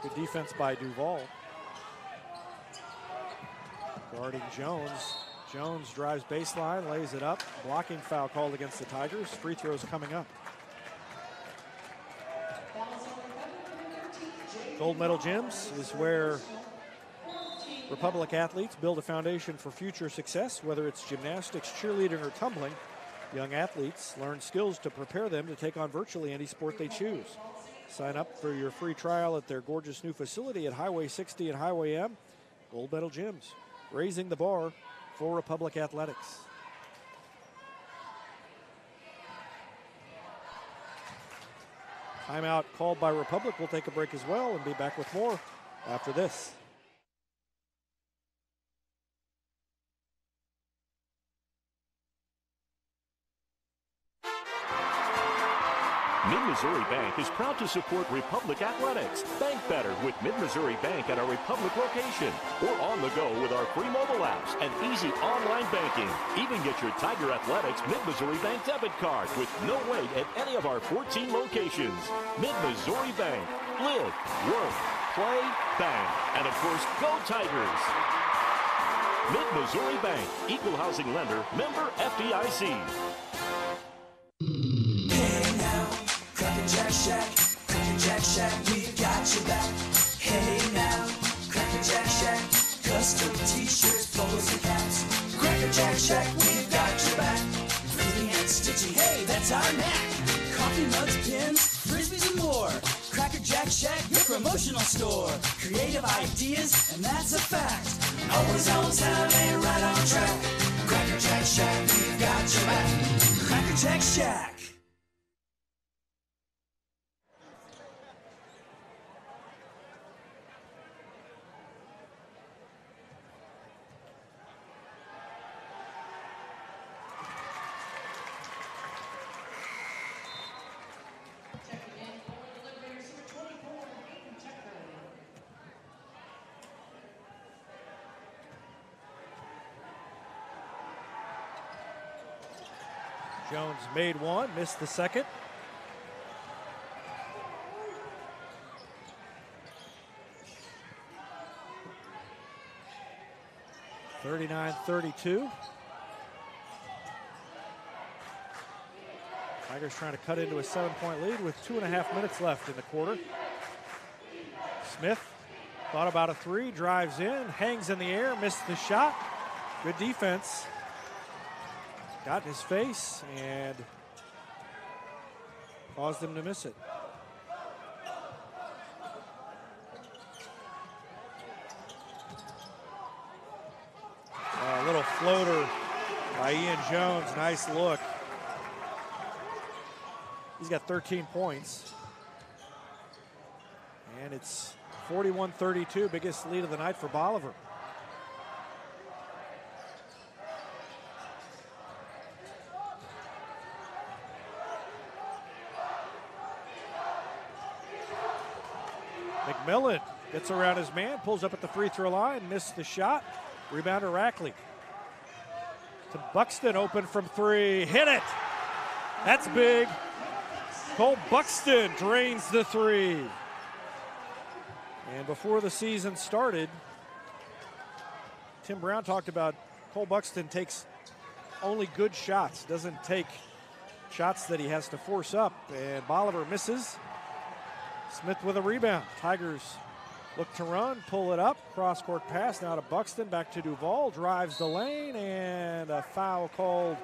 Good defense by Duval. Guarding Jones. Jones drives baseline, lays it up. Blocking foul called against the Tigers. Free throws coming up. Gold Medal Gyms is where Republic athletes build a foundation for future success, whether it's gymnastics, cheerleading, or tumbling. Young athletes learn skills to prepare them to take on virtually any sport they choose. Sign up for your free trial at their gorgeous new facility at Highway 60 and Highway M. Gold Medal Gyms, raising the bar for Republic athletics. Timeout called by Republic. We'll take a break as well and be back with more after this. Mid-Missouri Bank is proud to support Republic Athletics. Bank better with Mid-Missouri Bank at our Republic location or on the go with our free mobile apps and easy online banking. Even get your Tiger Athletics Mid-Missouri Bank debit card with no wait at any of our 14 locations. Mid-Missouri Bank. Live, work, play, bank. And of course, go Tigers. Mid-Missouri Bank. Equal housing lender. Member FDIC. Cracker Jack Shack, we've got your back. Hey now, Cracker Jack Shack, custom t-shirts, polos and caps. Cracker Jack Shack, we've got your back. Printing and stitching, hey, that's our knack. Coffee mugs, pins, frisbees and more. Cracker Jack Shack, your promotional store. Creative ideas, and that's a fact. Always on time and right on track. Cracker Jack Shack, we've got your back. Cracker Jack Shack. Jones made one, missed the second. (39-32). Tigers trying to cut into a 7-point lead with 2.5 minutes left in the quarter. Smith thought about a 3, drives in, hangs in the air, missed the shot. Good defense. Got in his face and caused him to miss it. A little floater by Ian Jones. Nice look. He's got 13 points. And it's 41-32, biggest lead of the night for Bolivar. McMillan gets around his man, pulls up at the free throw line, missed the shot. Rebounder Rackley. To Buxton, open from three, hit it. That's big. Cole Buxton drains the three. And before the season started, Tim Brown talked about Cole Buxton takes only good shots, doesn't take shots that he has to force up. And Bolivar misses. Smith with a rebound. Tigers look to run, pull it up, cross-court pass now to Buxton, back to Duvall, drives the lane, and a foul called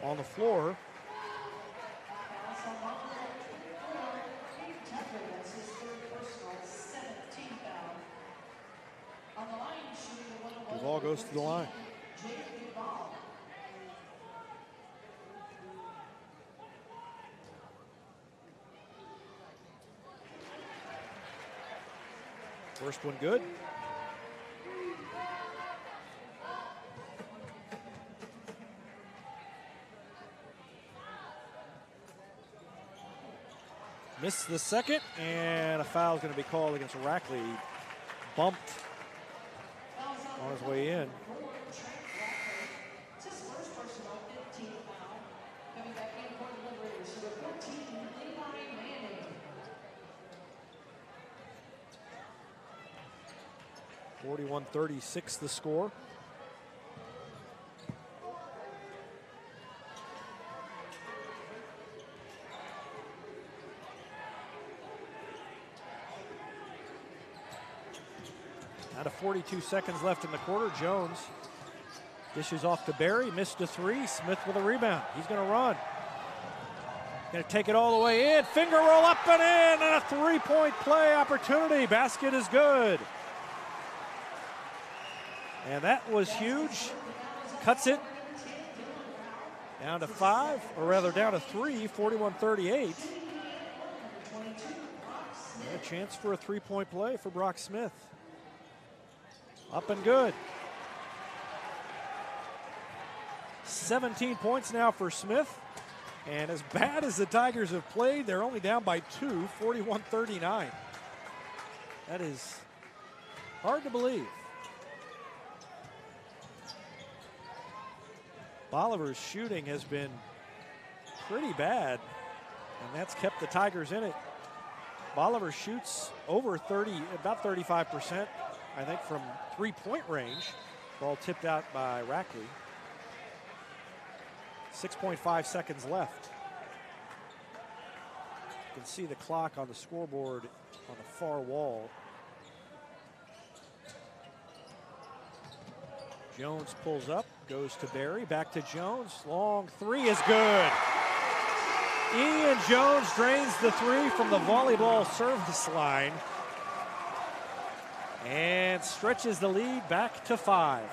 on the floor. Duvall goes to the line. First one good. Missed the second, and a foul is going to be called against Rackley. Bumped on his way in. (41-36) the score. Out of 42 seconds left in the quarter, Jones dishes off to Barry, missed a three. Smith with a rebound. He's going to run. Going to take it all the way in. Finger roll up and in, and a three-point play opportunity. Basket is good. And that was huge. Cuts it down to five, or rather down to three, 41-38. And a chance for a three-point play for Brock Smith. Up and good. 17 points now for Smith. And as bad as the Tigers have played, they're only down by two, 41-39. That is hard to believe. Bolivar's shooting has been pretty bad, and that's kept the Tigers in it. Bolivar shoots over 30, about 35%, I think, from three-point range. Ball tipped out by Rackley. 6.5 seconds left. You can see the clock on the scoreboard on the far wall. Jones pulls up, goes to Barry, back to Jones. Long three is good. Ian Jones drains the three from the volleyball service line and stretches the lead back to five.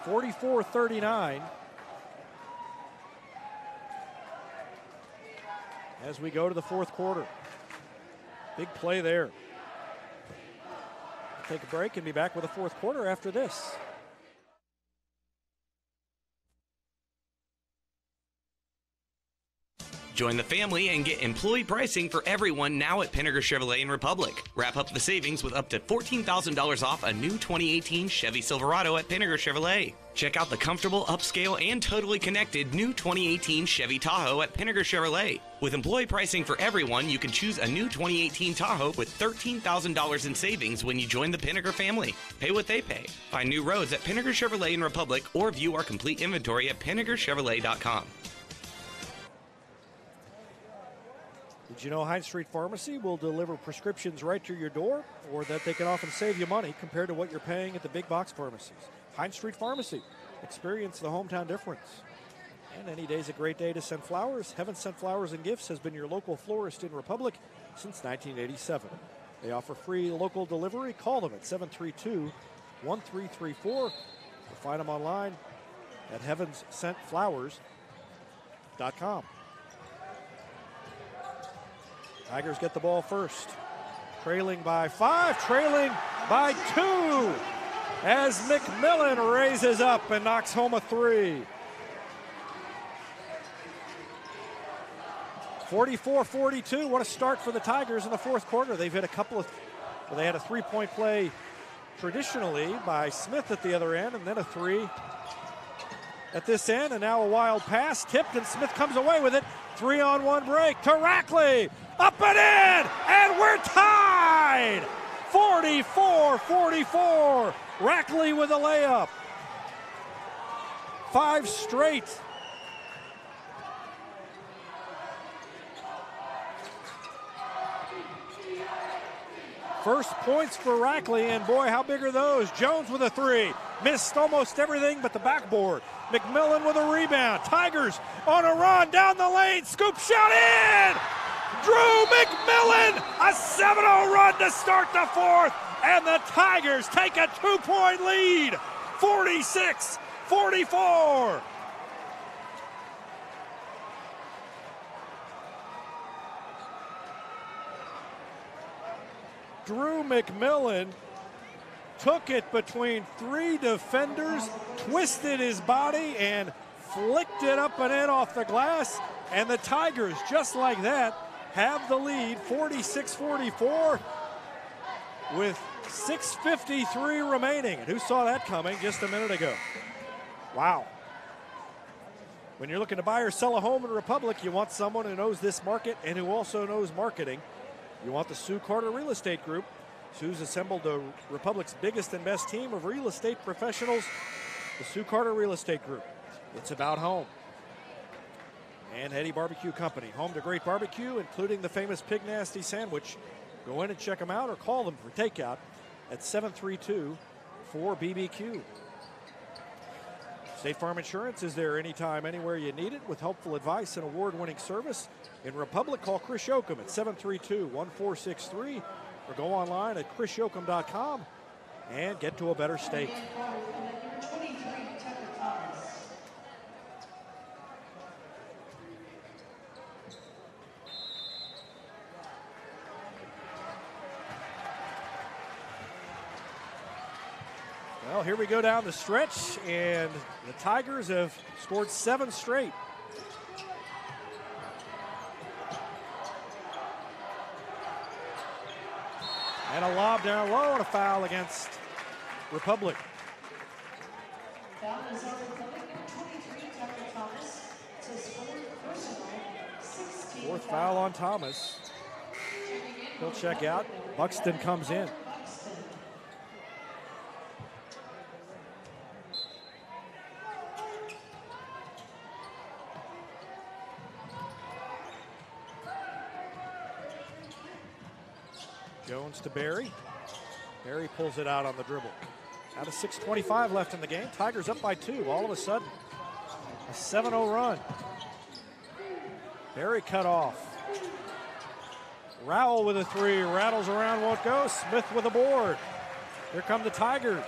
44-39. As we go to the fourth quarter. Big play there. We'll take a break and be back with the fourth quarter after this. Join the family and get employee pricing for everyone now at PINEGAR Chevrolet in Republic. Wrap up the savings with up to $14,000 off a new 2018 Chevy Silverado at PINEGAR Chevrolet. Check out the comfortable, upscale, and totally connected new 2018 Chevy Tahoe at PINEGAR Chevrolet. With employee pricing for everyone, you can choose a new 2018 Tahoe with $13,000 in savings when you join the PINEGAR family. Pay what they pay. Find new roads at PINEGAR Chevrolet in Republic or view our complete inventory at PINEGARChevrolet.com. Did you know Hines Street Pharmacy will deliver prescriptions right to your door, or that they can often save you money compared to what you're paying at the big box pharmacies? Hines Street Pharmacy. Experience the hometown difference. And any day's a great day to send flowers. Heaven Sent Flowers and Gifts has been your local florist in Republic since 1987. They offer free local delivery. Call them at 732-1334 or find them online at heavensentflowers.com. Tigers get the ball first. Trailing by 5, trailing by 2 as McMillan raises up and knocks home a 3. 44-42, what a start for the Tigers in the fourth quarter. They've hit a couple of, well, they had a three-point play traditionally by Smith at the other end, and then a 3 at this end, and now a wild pass, tipped, and Smith comes away with it. 3-on-1 break to Rackley, up and in, and we're tied! 44-44, Rackley with a layup. 5 straight. First points for Rackley, and boy, how big are those? Jones with a 3. Missed almost everything but the backboard. McMillan with a rebound. Tigers on a run down the lane. Scoop shot in! Drew McMillan! A 7-0 run to start the fourth, and the Tigers take a 2-point lead. 46-44. Drew McMillan took it between 3 defenders, twisted his body, and flicked it up and in off the glass. And the Tigers, just like that, have the lead, 46-44, with 6:53 remaining. And who saw that coming just a minute ago? Wow. When you're looking to buy or sell a home in Republic, you want someone who knows this market and who also knows marketing. You want the Sue Carter Real Estate Group. Sue's assembled the Republic's biggest and best team of real estate professionals, the Sue Carter Real Estate Group. It's about home. And Hetty Barbecue Company, home to great barbecue, including the famous Pig Nasty Sandwich. Go in and check them out or call them for takeout at 732-4BBQ. State Farm Insurance is there anytime, anywhere you need it, with helpful advice and award-winning service. In Republic, call Chris YOCUM at 732-1463 or go online at chrisyocum.com and get to a better state. Well, here we go down the stretch, and the Tigers have scored 7 straight. And a lob down low and a foul against Republic. Fourth foul on Thomas. He'll check out. Buxton comes in. Jones to Barry. Barry pulls it out on the dribble. Out of 6:25 left in the game. Tigers up by 2. All of a sudden, a 7-0 run. Barry cut off. Rowell with a 3. Rattles around, won't go. Smith with a board. Here come the Tigers.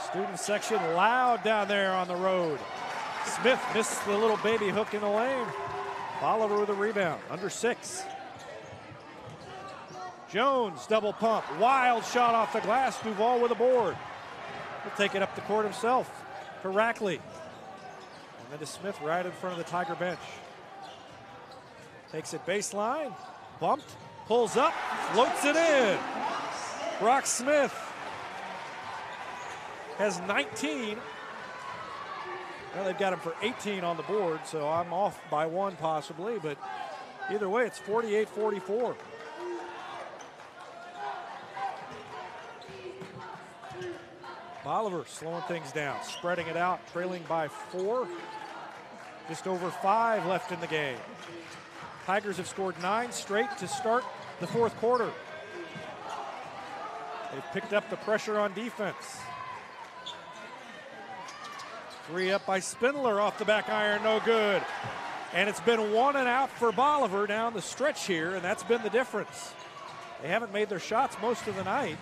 Student section loud down there on the road. Smith missed the little baby hook in the lane. Bolivar with a rebound, under 6. Jones double pump, wild shot off the glass. Duval with a board. He'll take it up the court himself to Rackley. And then to Smith right in front of the Tiger bench. Takes it baseline, bumped, pulls up, floats it in. Brock Smith has 19. Well, they've got him for 18 on the board, so I'm off by 1 possibly, but either way, it's 48-44. Bolivar slowing things down, spreading it out, trailing by 4. Just over 5 left in the game. Tigers have scored 9 straight to start the fourth quarter. They've picked up the pressure on defense. 3 up by Spindler off the back iron, no good. And it's been 1 and out for Bolivar down the stretch here, and that's been the difference. They haven't made their shots most of the night.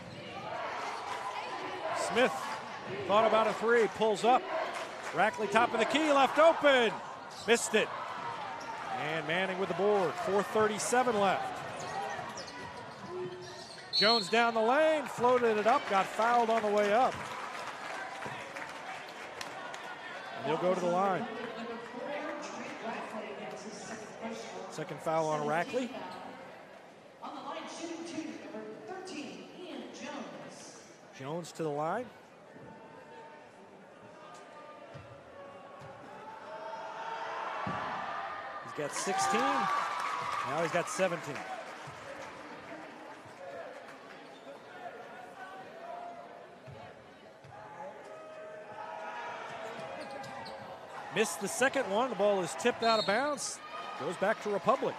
Smith thought about a three, pulls up. Rackley top of the key, left open. Missed it. And Manning with the board, 4:37 left. Jones down the lane, floated it up, got fouled on the way up. And he'll go to the line. Second foul on Rackley. On the line, shooting two, number 13, Ian Jones. Jones to the line. He's got 16. Now he's got 17. Missed the second one. The ball is tipped out of bounds. Goes back to Republic.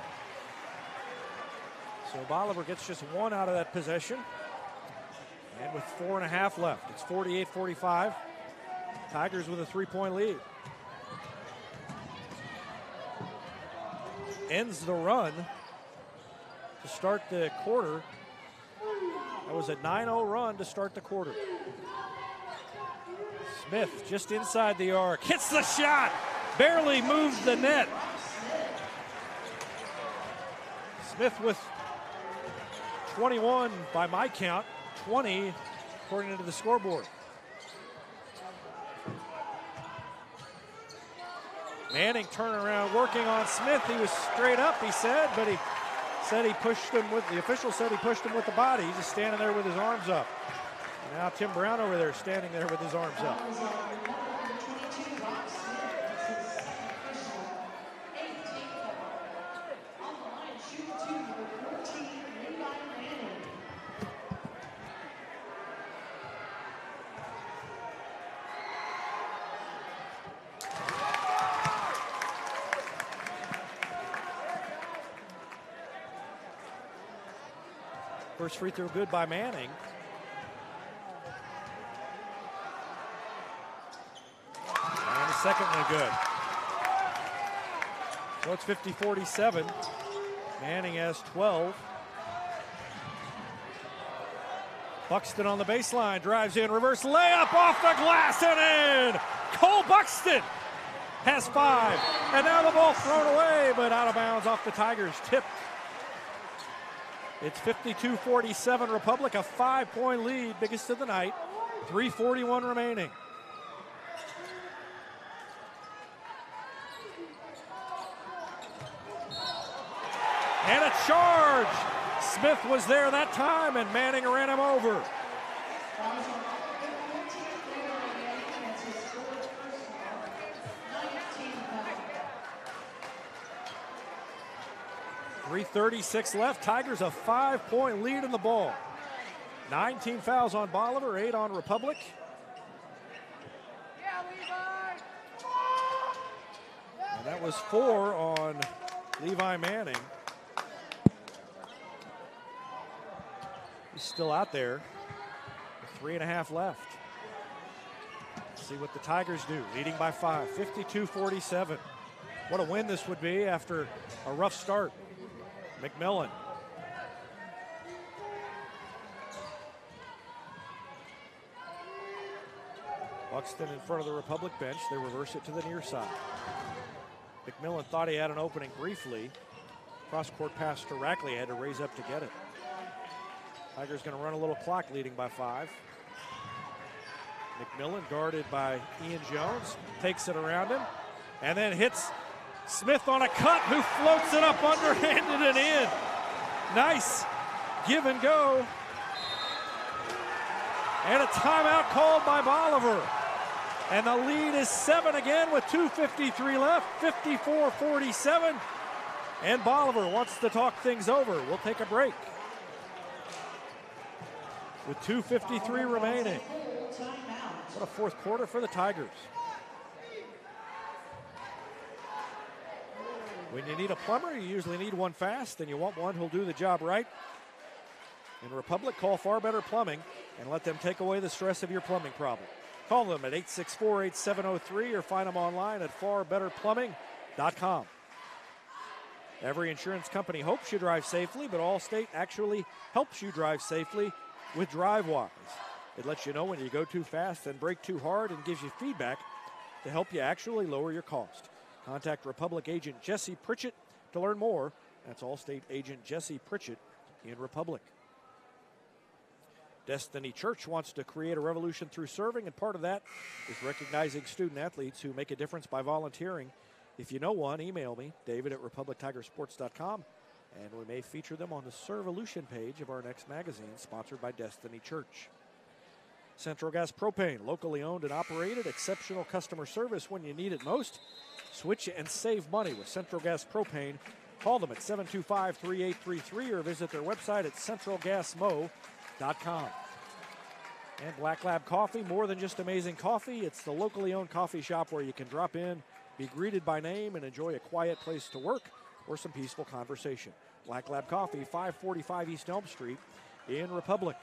So Bolivar gets just one out of that possession. And with 4.5 left, it's 48-45. Tigers with a 3-point lead. Ends the run to start the quarter. That was a 9-0 run to start the quarter. Smith just inside the arc, hits the shot, barely moves the net. Smith with 21 by my count, 20 according to the scoreboard. Manning turnaround working on Smith. He was straight up, he said, but he said he pushed him with, the official said he pushed him with the body. He's just standing there with his arms up. And now Tim Brown over there standing there with his arms up. First free throw good by Manning. And the second one good. So it's 50-47. Manning has 12. Buxton on the baseline, drives in, reverse layup off the glass and in. Cole Buxton has 5. And now the ball thrown away, but out of bounds off the Tigers' tip. It's 52-47 Republic, a 5-point lead, biggest of the night. 3:41 remaining. And a charge. Smith was there that time, and Manning ran him over. .336 left. Tigers a 5-point lead in the ball. 19 fouls on Bolivar, 8 on Republic. And that was 4 on Levi Manning. He's still out there with 3.5 left. Let's see what the Tigers do, leading by 5, 52-47. What a win this would be after a rough start. McMillan. Buxton in front of the Republic bench. They reverse it to the near side. McMillan thought he had an opening briefly. Cross-court pass to Rackley, had to raise up to get it. Tigers going to run a little clock, leading by 5. McMillan guarded by Ian Jones, takes it around him, and then hits Smith on a cut, who floats it up underhanded and in. Nice give and go. And a timeout called by Bolivar. And the lead is 7 again with 2:53 left, 54-47. And Bolivar wants to talk things over. We'll take a break. With 2:53 remaining. What a fourth quarter for the Tigers. When you need a plumber, you usually need one fast, and you want one who'll do the job right. In Republic, call Far Better Plumbing and let them take away the stress of your plumbing problem. Call them at 864-8703 or find them online at farbetterplumbing.com. Every insurance company hopes you drive safely, but Allstate actually helps you drive safely with DriveWise. It lets you know when you go too fast and brake too hard and gives you feedback to help you actually lower your cost. Contact Republic agent Jesse Pritchett to learn more. That's Allstate agent Jesse Pritchett in Republic. Destiny Church wants to create a revolution through serving, and part of that is recognizing student athletes who make a difference by volunteering. If you know one, email me, david@republictigersports.com, and we may feature them on the Servolution page of our next magazine, sponsored by Destiny Church. Central Gas Propane, locally owned and operated, exceptional customer service when you need it most. Switch and save money with Central Gas Propane. Call them at 725-3833 or visit their website at centralgasmo.com. And Black Lab Coffee, more than just amazing coffee. It's the locally owned coffee shop where you can drop in, be greeted by name, and enjoy a quiet place to work or some peaceful conversation. Black Lab Coffee, 545 East Elm Street in Republic.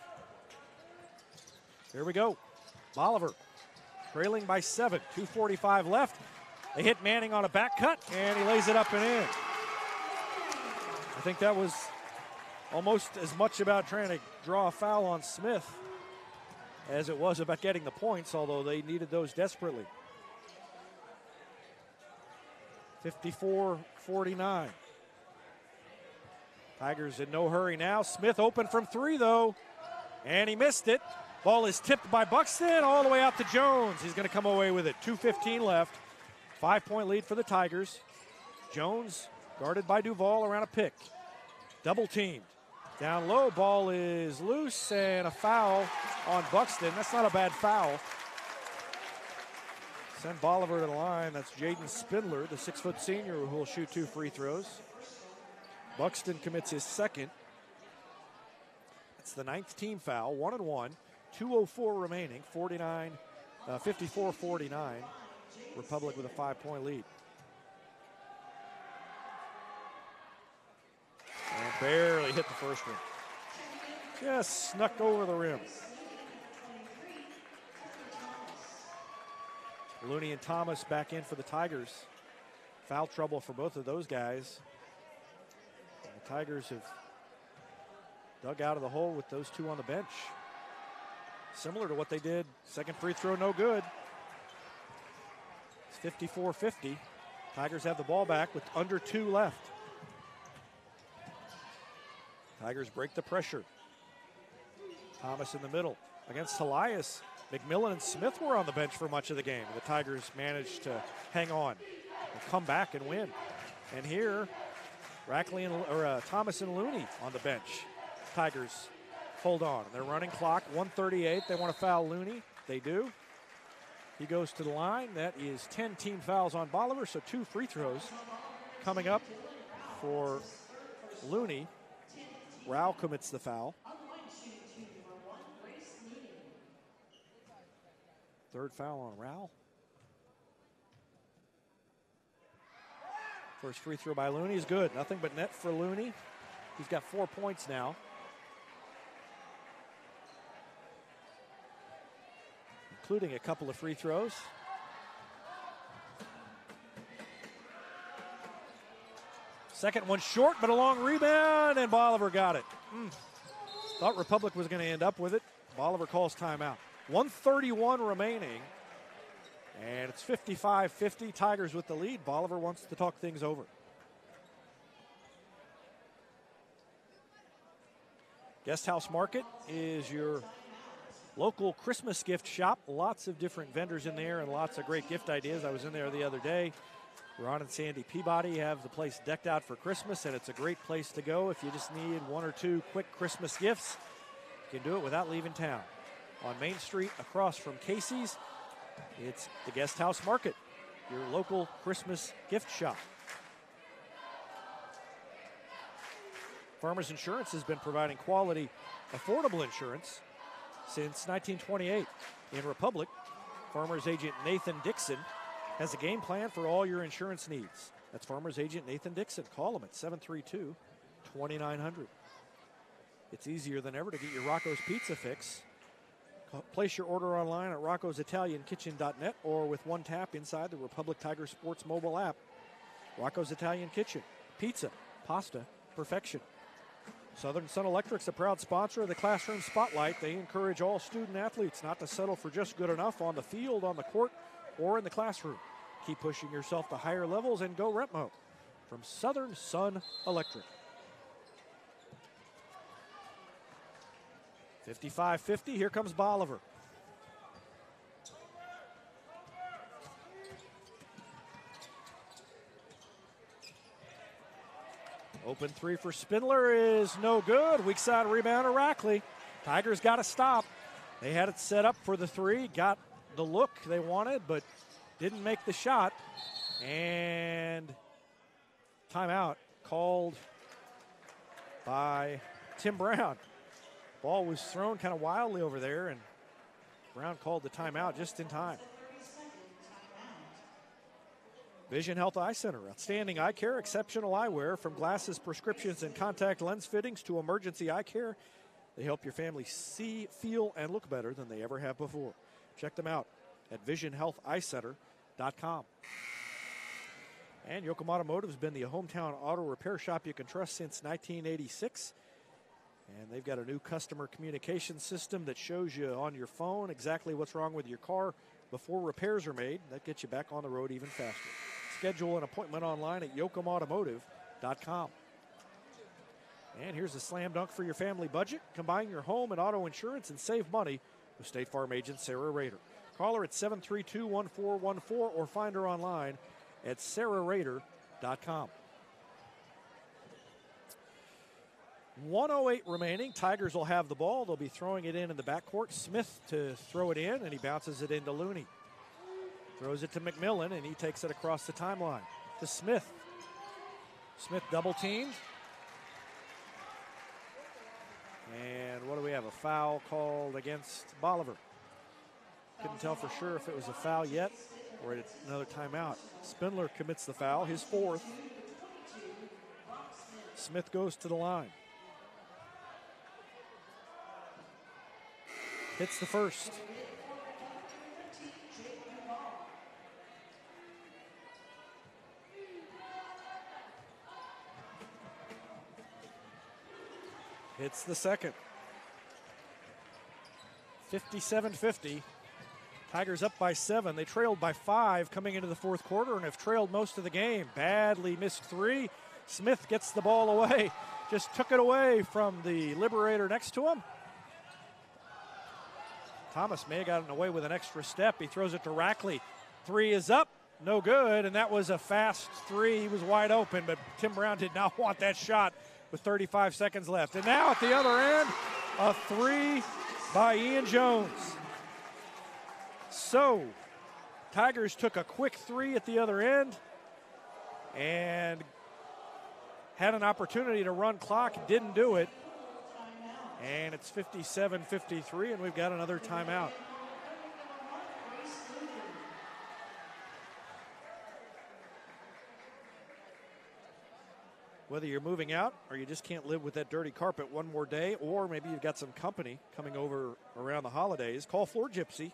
Here we go. Bolivar trailing by 7, 2:45 left. They hit Manning on a back cut, and he lays it up and in. I think that was almost as much about trying to draw a foul on Smith as it was about getting the points, although they needed those desperately. 54-49. Tigers in no hurry now. Smith open from 3, though, and he missed it. Ball is tipped by Buxton all the way out to Jones. He's going to come away with it. 2:15 left. 5-point lead for the Tigers. Jones guarded by Duvall around a pick. Double teamed. Down low, ball is loose, and a foul on Buxton. That's not a bad foul. Send Bolivar to the line. That's Jaden Spindler, the 6-foot senior, who will shoot 2 free throws. Buxton commits his second. It's the 9th team foul, 1-1. 2:04 remaining, 54-49. Republic with a 5-point lead. And barely hit the first one. Just snuck over the rim. Looney and Thomas back in for the Tigers. Foul trouble for both of those guys. And the Tigers have dug out of the hole with those two on the bench. Similar to what they did. Second free throw, no good. It's 54-50. Tigers have the ball back with under 2 left. Tigers break the pressure. Thomas in the middle against Elias. McMillan and Smith were on the bench for much of the game. The Tigers managed to hang on and come back and win. And here, Thomas and Looney on the bench. Tigers hold on. They're running clock, 1:38. They want to foul Looney. They do. He goes to the line. That is 10 team fouls on Bolivar, so 2 free throws coming up for Looney. Rao commits the foul. Third foul on Rao. First free throw by Looney is good. Nothing but net for Looney. He's got 4 points now. Including a couple of free throws. Second one short, but a long rebound, and Bolivar got it. Thought Republic was going to end up with it. Bolivar calls timeout. 1:31 remaining, and it's 55-50. Tigers with the lead. Bolivar wants to talk things over. Guest House Market is your local Christmas gift shop. Lots of different vendors in there and lots of great gift ideas. I was in there the other day. Ron and Sandy Peabody have the place decked out for Christmas, and it's a great place to go if you just need 1 or 2 quick Christmas gifts. You can do it without leaving town. On Main Street across from Casey's, it's the Guest House Market, your local Christmas gift shop. Farmers Insurance has been providing quality, affordable insurance since 1928. In Republic, Farmers Agent Nathan Dixon has a game plan for all your insurance needs. That's Farmers Agent Nathan Dixon. Call him at 732-2900. It's easier than ever to get your Rocco's Pizza fix. Place your order online at roccositaliankitchen.net or with one tap inside the Republic Tiger Sports mobile app. Rocco's Italian Kitchen. Pizza pasta perfection. Southern Sun Electric's a proud sponsor of the Classroom Spotlight. They encourage all student athletes not to settle for just good enough on the field, on the court, or in the classroom. Keep pushing yourself to higher levels and go Retmo. From Southern Sun Electric. 55-50, here comes Bolivar. Open three for Spindler is no good. Weak side rebound to Rackley. Tigers got to stop. They had it set up for the three, got the look they wanted, but didn't make the shot. And timeout called by Tim Brown. Ball was thrown kind of wildly over there, and Brown called the timeout just in time. Vision Health Eye Center, outstanding eye care, exceptional eyewear, from glasses, prescriptions, and contact lens fittings to emergency eye care. They help your family see, feel, and look better than they ever have before. Check them out at visionhealtheyecenter.com. And YOCUM Automotive has been the hometown auto repair shop you can trust since 1986. And they've got a new customer communication system that shows you on your phone exactly what's wrong with your car before repairs are made. That gets you back on the road even faster. Schedule an appointment online at YOCUMautomotive.com. And here's a slam dunk for your family budget. Combine your home and auto insurance and save money with State Farm agent Sarah Rader. Call her at 732-1414 or find her online at sarahrader.com. 1:08 remaining. Tigers will have the ball. They'll be throwing it in the backcourt. Smith to throw it in, and he bounces it into Looney. Throws it to McMillan, and he takes it across the timeline to Smith. Smith double teamed. And what do we have? A foul called against Bolivar. Couldn't tell for sure if it was a foul yet or another timeout. Spindler commits the foul, his fourth. Smith goes to the line. Hits the first. Hits the second. 57-50. Tigers up by 7. They trailed by 5 coming into the fourth quarter and have trailed most of the game. Badly missed three. Smith gets the ball away. Just took it away from the Liberator next to him. Thomas may have gotten away with an extra step. He throws it to Rackley. Three is up. No good, and that was a fast three. He was wide open, but Tim Brown did not want that shot with 35 seconds left. And now at the other end, a three by Ian Jones. So, Tigers took a quick three at the other end and had an opportunity to run clock, didn't do it. And it's 57-53, and we've got another timeout. Whether you're moving out or you just can't live with that dirty carpet one more day, or maybe you've got some company coming over around the holidays, call Floor Gypsy.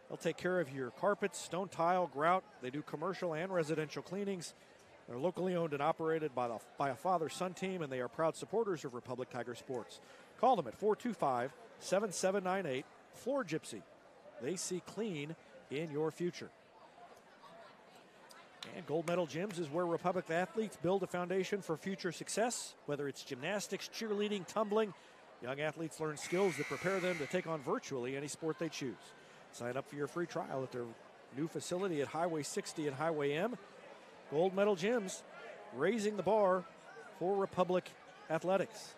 They'll take care of your carpets, stone tile, grout. They do commercial and residential cleanings. They're locally owned and operated by a father-son team, and they are proud supporters of Republic Tiger Sports. Call them at 425-7798. Floor Gypsy. They see clean in your future. And Gold Medal Gyms is where Republic athletes build a foundation for future success. Whether it's gymnastics, cheerleading, tumbling, young athletes learn skills that prepare them to take on virtually any sport they choose. Sign up for your free trial at their new facility at Highway 60 and Highway M. Gold Medal Gyms, raising the bar for Republic athletics.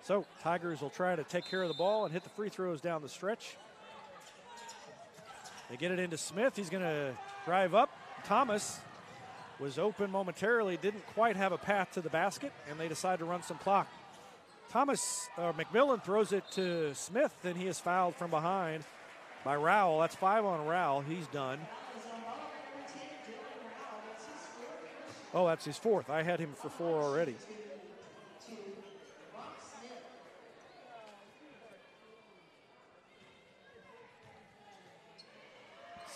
So, Tigers will try to take care of the ball and hit the free throws down the stretch. They get it into Smith. He's going to drive up. Thomas was open momentarily, didn't quite have a path to the basket, and they decide to run some clock. McMillan throws it to Smith, and he is fouled from behind by Rowell. That's 5 on Rowell. He's done. Oh, that's his fourth. I had him for 4 already.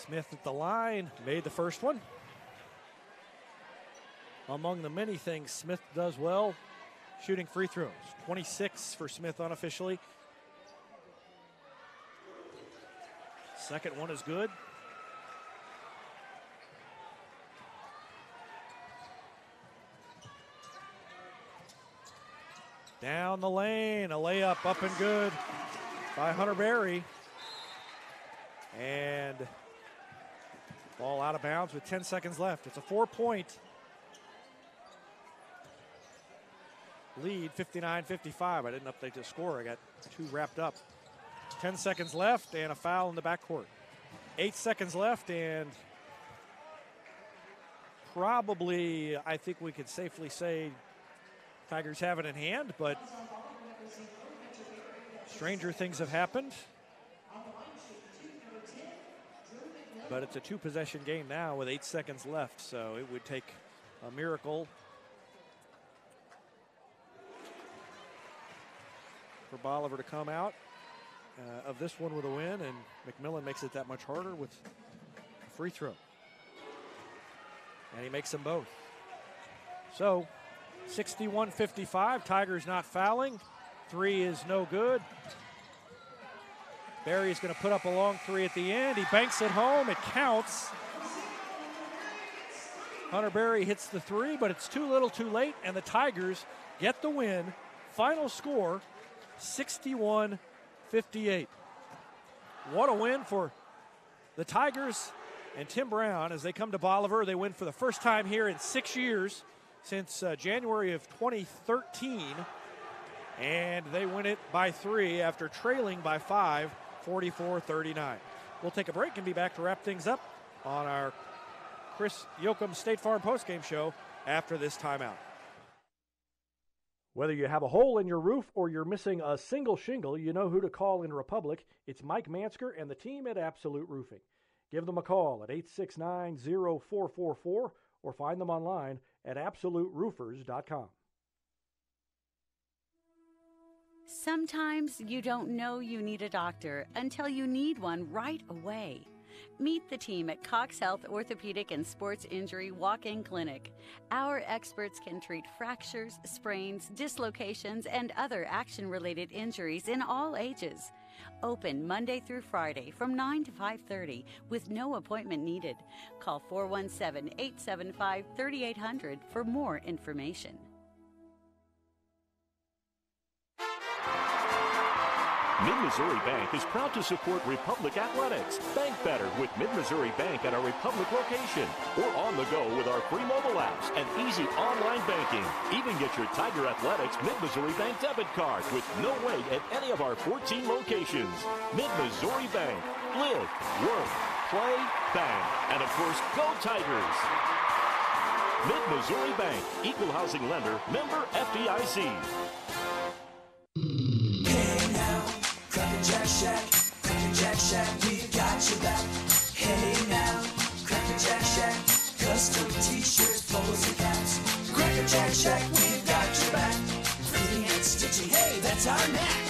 Smith at the line, made the first one. Among the many things Smith does well, shooting free throws. 26 for Smith unofficially. Second one is good. Down the lane, a layup up and good by Hunter Berry. And ball out of bounds with 10 seconds left. It's a 4-point lead, 59-55. I didn't update the score. I got 2 wrapped up. 10 seconds left and a foul in the backcourt. 8 seconds left and probably, I think we could safely say Tigers have it in hand, but stranger things have happened. But it's a 2-possession game now with 8 seconds left, so it would take a miracle for Bolivar to come out of this one with a win, and McMillan makes it that much harder with a free throw. And he makes them both. So 61-55, Tigers not fouling. 3 is no good. Berry's going to put up a long 3 at the end. He banks it home. It counts. Hunter Berry hits the 3, but it's too little too late, and the Tigers get the win. Final score, 61-58. What a win for the Tigers and Tim Brown as they come to Bolivar. They win for the first time here in 6 years since January of 2013, and they win it by 3 after trailing by 5, 44-39. We'll take a break and be back to wrap things up on our Chris YOCUM State Farm postgame show after this timeout. Whether you have a hole in your roof or you're missing a single shingle, you know who to call in Republic. It's Mike Mansker and the team at Absolute Roofing. Give them a call at 869-0444 or find them online at absoluteroofers.com. Sometimes you don't know you need a doctor until you need one right away. Meet the team at Cox Health Orthopedic and Sports Injury Walk-In Clinic. Our experts can treat fractures, sprains, dislocations, and other action-related injuries in all ages. Open Monday through Friday from 9 to 5:30 with no appointment needed. Call 417-875-3800 for more information. Mid-Missouri Bank is proud to support Republic Athletics. Bank better with Mid-Missouri Bank at our Republic location or on the go with our free mobile apps and easy online banking. Even get your Tiger Athletics Mid-Missouri Bank debit card with no wait at any of our 14 locations. Mid-Missouri Bank. Live, work, play, bank. And of course, go Tigers. Mid-Missouri Bank. Equal housing lender. Member FDIC. Cracker Jack Shack, Cracker Jack Shack, we've got your back. Hey now, Cracker Jack Shack, custom t-shirts, polos and caps. Cracker Jack Shack, we've got your back. Printing and stitching, hey, that's our knack.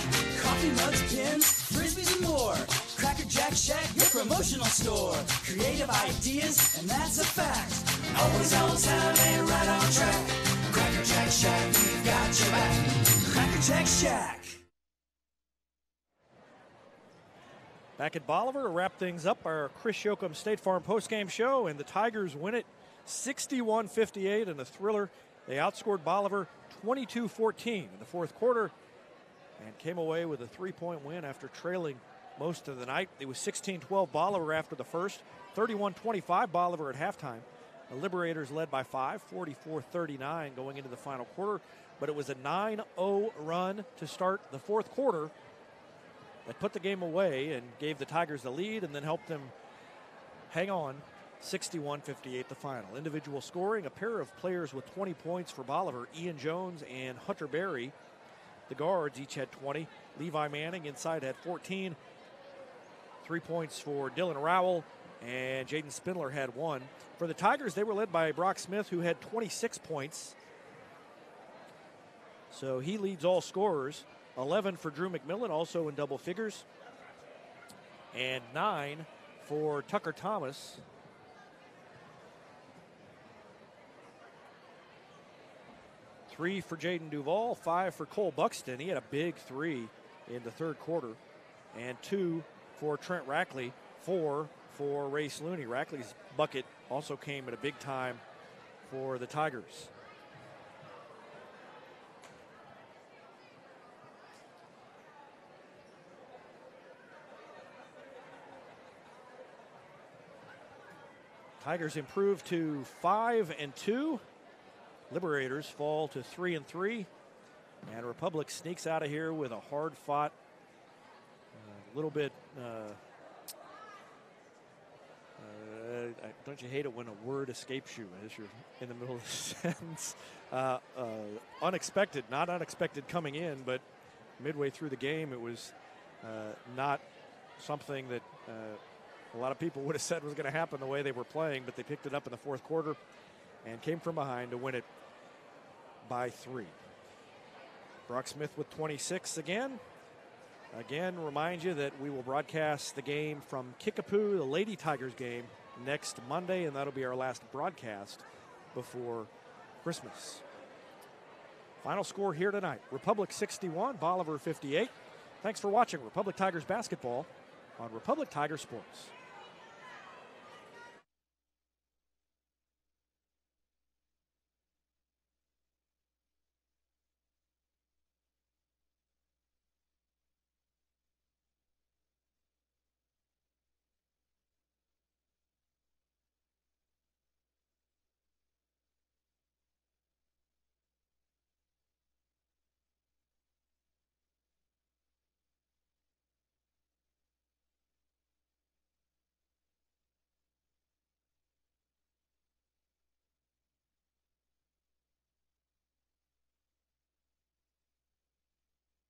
Coffee mugs, pins, frisbees and more. Cracker Jack Shack, your promotional store. Creative ideas, and that's a fact. Always on time and right on track. Cracker Jack Shack, we've got your back. Cracker Jack Shack. Back at Bolivar to wrap things up, our Chris YOCUM State Farm postgame show, and the Tigers win it 61-58 in a thriller. They outscored Bolivar 22-14 in the fourth quarter and came away with a 3-point win after trailing most of the night. It was 16-12 Bolivar after the first, 31-25 Bolivar at halftime. The Liberators led by 5, 44-39 going into the final quarter, but it was a 9-0 run to start the fourth quarter that put the game away and gave the Tigers the lead and then helped them hang on 61-58 the final. Individual scoring, a pair of players with 20 points for Bolivar, Ian Jones and Hunter Berry. The guards each had 20. Levi Manning inside had 14. 3 points for Dylan Rowell, and Jaden Spindler had 1. For the Tigers, they were led by Brock Smith, who had 26 points. So he leads all scorers. 11 for Drew McMillan, also in double figures. And 9 for Tucker Thomas. Three for Jaden Duvall, 5 for Cole Buxton. He had a big 3 in the third quarter. And 2 for Trent Rackley, 4 for Race Looney. Rackley's bucket also came at a big time for the Tigers. Tigers improve to 5-2. Liberators fall to 3-3. And Republic sneaks out of here with a hard-fought, little bit, don't you hate it when a word escapes you as you're in the middle of the sentence? Unexpected, not unexpected coming in, but midway through the game, it was not something that a lot of people would have said was going to happen the way they were playing, but they picked it up in the fourth quarter and came from behind to win it by 3. Brock Smith with 26 again. Again, remind you that we will broadcast the game from Kickapoo, the Lady Tigers game, next Monday, and that'll be our last broadcast before Christmas. Final score here tonight, Republic 61, Bolivar 58. Thanks for watching Republic Tigers basketball on Republic Tiger Sports.